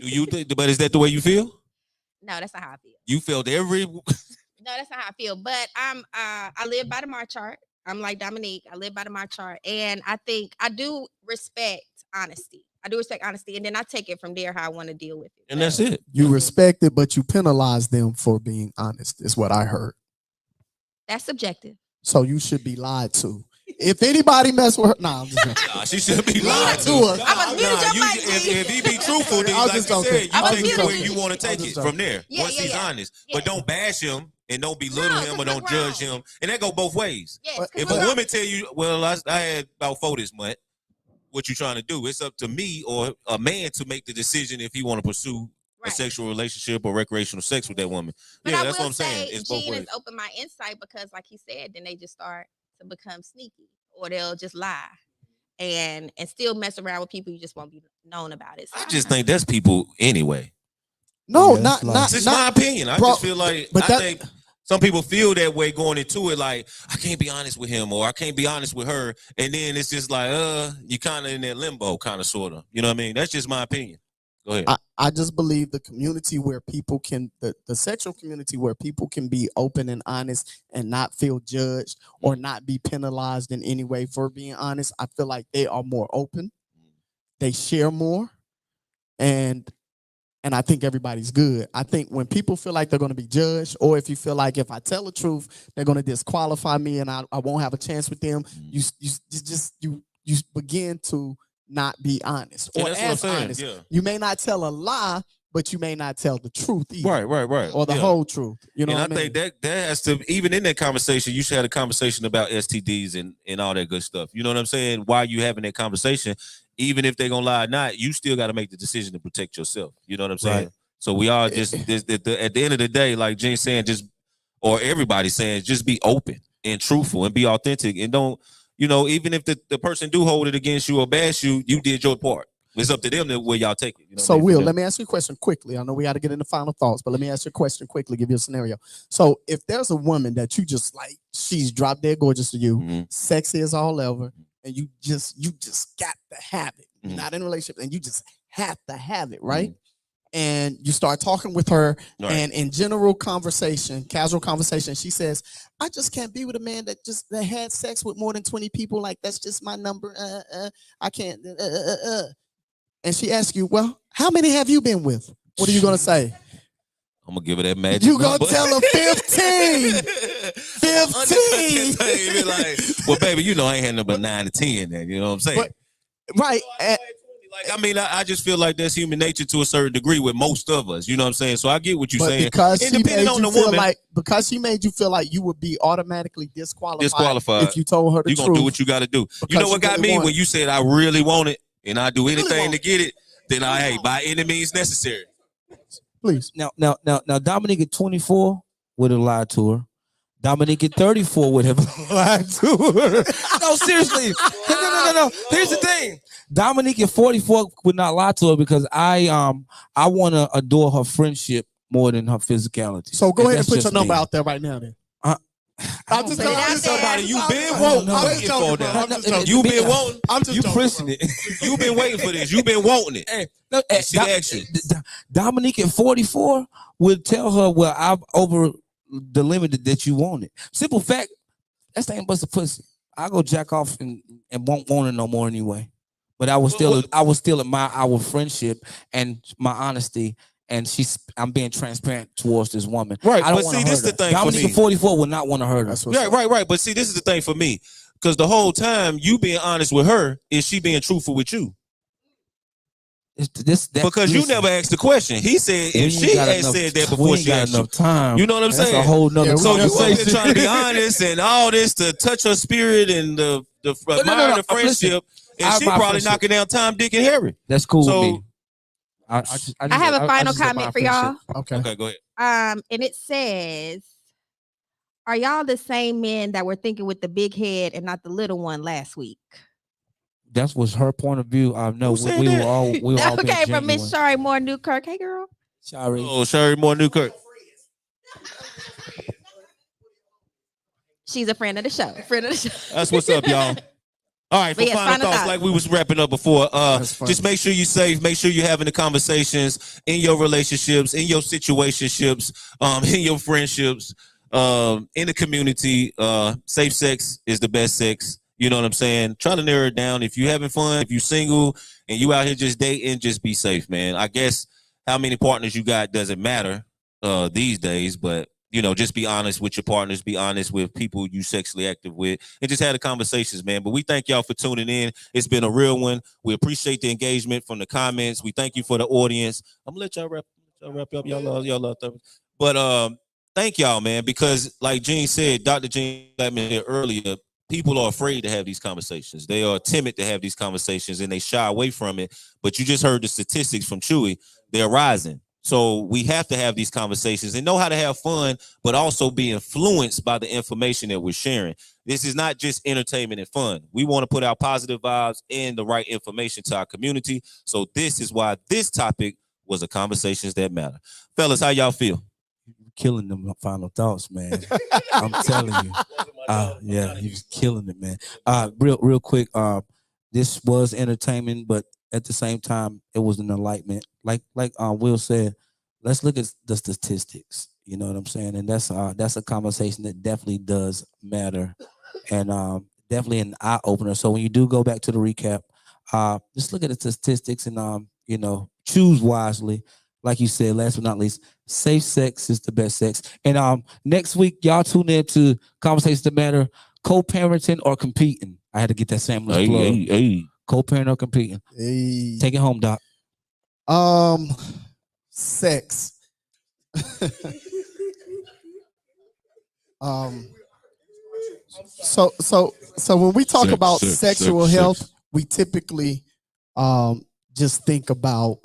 Do you think? But is that the way you feel? No, that's not how I feel. You felt every. No, that's not how I feel. But I live by the Mar chart. I'm like Dominique. I live by the Mar chart, and I think I do respect honesty. I do respect honesty, and then I take it from there how I want to deal with it. And that's it. You respect it, but you penalize them for being honest, is what I heard. That's subjective. So you should be lied to. If anybody mess with her, I'm just Nah, she should be lied to. If he be truthful, then like you said, you take it where you want to take it from there. Once he's honest, but don't bash him and don't belittle him or don't judge him, and that go both ways. If a woman tell you, "Well, I had about 4 this month," what you trying to do? It's up to me or a man to make the decision if he want to pursue a sexual relationship or recreational sex with that woman. But yeah, I that's will what I'm saying. say, It's both Gene ways. has opened my insight because, like he said, then they just start to become sneaky, or they'll just lie and still mess around with people you just won't be known about it. So I just think that's people anyway. No, Yeah, not. It's my opinion. I just feel like but I think some people feel that way going into it. Like, I can't be honest with him or I can't be honest with her, and then it's just like, you kind of in that limbo, kind of, sort of. You know what I mean? That's just my opinion. Go ahead. I just believe the community where people can, the sexual community where people can be open and honest and not feel judged or not be penalized in any way for being honest. I feel like they are more open. They share more. And I think everybody's good. I think when people feel like they're going to be judged, or if you feel like if I tell the truth, they're going to disqualify me and I won't have a chance with them, you begin to not be honest or as honest. Yeah. You may not tell a lie, but you may not tell the truth either. Right. Or the whole truth. You know and what I mean? think that has to, even in that conversation, you should have a conversation about STDs and all that good stuff. You know what I'm saying? While you having that conversation, even if they're gonna lie or not, you still got to make the decision to protect yourself. You know what I'm saying? Right. So we all just at the end of the day, like Jane's saying, or everybody's saying, just be open and truthful and be authentic and don't. You know, even if the person do hold it against you or bash you, you did your part. It's up to them where y'all take it. You know so, Will, let me ask you a question quickly. I know we got to get into final thoughts, but let me ask you a question quickly, give you a scenario. So, if there's a woman that you just like, she's drop dead gorgeous to you, sexy as all ever, and you just got to have it. You're not in a relationship, and you just have to have it, right? And you start talking with her, and in general conversation, casual conversation, she says, I just can't be with a man that had sex with more than 20 people. Like, that's just my number. I can't. And she asks you, well, how many have you been with? What are you going to say? I'm going to give her that magic You going to tell her 15. 15. Like, well, baby, you know I ain't had number 9 to 10 then. You know what I'm saying? Right. I mean, I just feel like that's human nature to a certain degree with most of us. You know what I'm saying? So I get what you're saying. Because she made you feel like you would be automatically disqualified if you told her the truth. You're going to do what you got to do. You know what got me? When you said I really want it and I do anything to get it, then by any means necessary. Please. Now, Dominique at 24 would have lied to her. Dominique at 34 would have lied to her. No, seriously. No. Here's the thing. Dominique at 44 would not lie to her because I want to adore her friendship more than her physicality. So go ahead and put your number out there right now then. I'm just telling somebody, you've been wanting. You've been wanting. You pushing it. You've been waiting for this. You've been wanting it. She asked you. Dominique at 44 would tell her, well, I've the limit that you want it. Simple fact, that's ain't but a pussy. I go jack off and won't want it no more anyway. But I was still admire our friendship and my honesty. And I'm being transparent towards this woman. Right, I don't but see, this is the thing for me. Dominique 44 would not want to hurt her. Right. But see, this is the thing for me. Because the whole time you being honest with her, is she being truthful with you? Because you never asked the question. He said if she had said that before she asked enough time. You know what I'm saying? That's a whole nother so you up here trying to be honest and all this to touch her spirit and the admire the friendship, and she probably knocking down Tom, Dick, and Harry. That's cool with me. I have a final comment for y'all. Okay, go ahead. And it says, are y'all the same men that were thinking with the big head and not the little one last week? That was her point of view. I know we were all okay, from Miss Shari Moore Newkirk. Hey, girl. Shari. Oh, Shari Moore Newkirk. She's a friend of the show. That's what's up, y'all. All right, for final thoughts, like we was wrapping up before, just make sure you're safe. Make sure you're having the conversations in your relationships, in your situationships, in your friendships, in the community. Safe sex is the best sex. You know what I'm saying? Try to narrow it down. If you're having fun, if you're single and you out here just dating, just be safe, man. I guess how many partners you got doesn't matter these days, but you know, just be honest with your partners, be honest with people you sexually active with, and just have the conversations, man. But we thank y'all for tuning in. It's been a real one. We appreciate the engagement from the comments. We thank you for the audience. I'm gonna let y'all wrap up. Y'all love them. But thank y'all, man, because like Gene said, Dr. Gene Blackman here earlier, people are afraid to have these conversations. They are timid to have these conversations and they shy away from it. But you just heard the statistics from Chewy. They're rising. So we have to have these conversations and know how to have fun, but also be influenced by the information that we're sharing. This is not just entertainment and fun. We want to put out positive vibes and the right information to our community. So this is why this topic was a Conversations That Matter. Fellas, how y'all feel? Killing them final thoughts, man. I'm telling you. Yeah, he was killing it, man. Real quick, this was entertainment, but at the same time, it was an enlightenment. Like Will said, let's look at the statistics. You know what I'm saying? And that's a conversation that definitely does matter, and definitely an eye opener. So when you do go back to the recap, just look at the statistics and you know, choose wisely. Like you said, last but not least, safe sex is the best sex. And next week, y'all tune in to Conversations That Matter, co-parenting or competing. I had to get that shameless plug. Co-parenting or competing. Take it home, Doc. Sex. So when we talk about sexual health, we typically just think about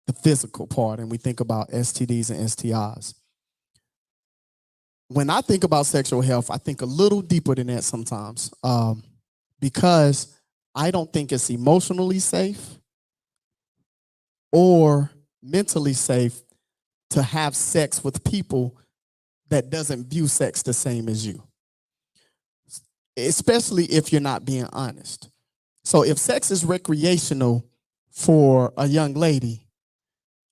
the physical part, and we think about STDs and STIs. When I think about sexual health, I think a little deeper than that sometimes, because I don't think it's emotionally safe or mentally safe to have sex with people that doesn't view sex the same as you, especially if you're not being honest. So if sex is recreational for a young lady,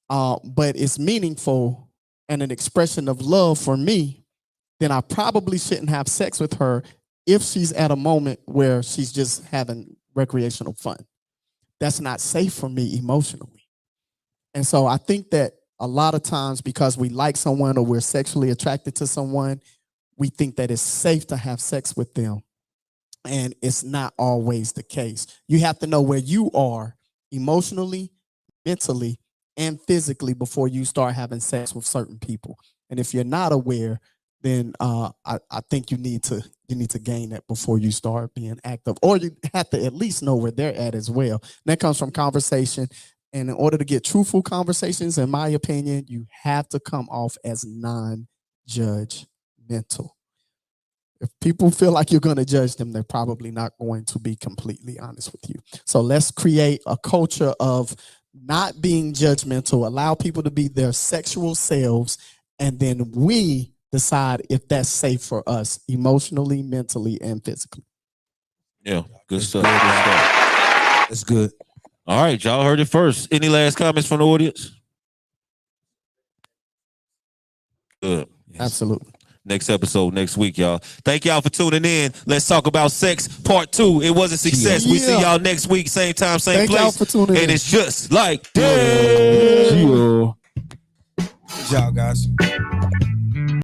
but it's meaningful and an expression of love for me, then I probably shouldn't have sex with her if she's at a moment where she's just having recreational fun. That's not safe for me emotionally. And so I think that a lot of times, because we like someone or we're sexually attracted to someone, we think that it's safe to have sex with them. And it's not always the case. You have to know where you are emotionally, mentally, and physically before you start having sex with certain people. And if you're not aware, then I think you need to gain that before you start being active, or you have to at least know where they're at as well. And that comes from conversation. And in order to get truthful conversations, in my opinion, you have to come off as non-judgmental. If people feel like you're going to judge them, they're probably not going to be completely honest with you. So let's create a culture of not being judgmental, allow people to be their sexual selves, and then we decide if that's safe for us emotionally, mentally, and physically. Yeah, good stuff. That's good. All right, y'all heard it first. Any last comments from the audience? Good. Yeah. Absolutely. Next episode next week, y'all. Thank y'all for tuning in. Let's talk about sex part 2. It was a success. We see y'all next week, same time, same Thank place. y'all for tuning in. And it's just like that. Good job, guys.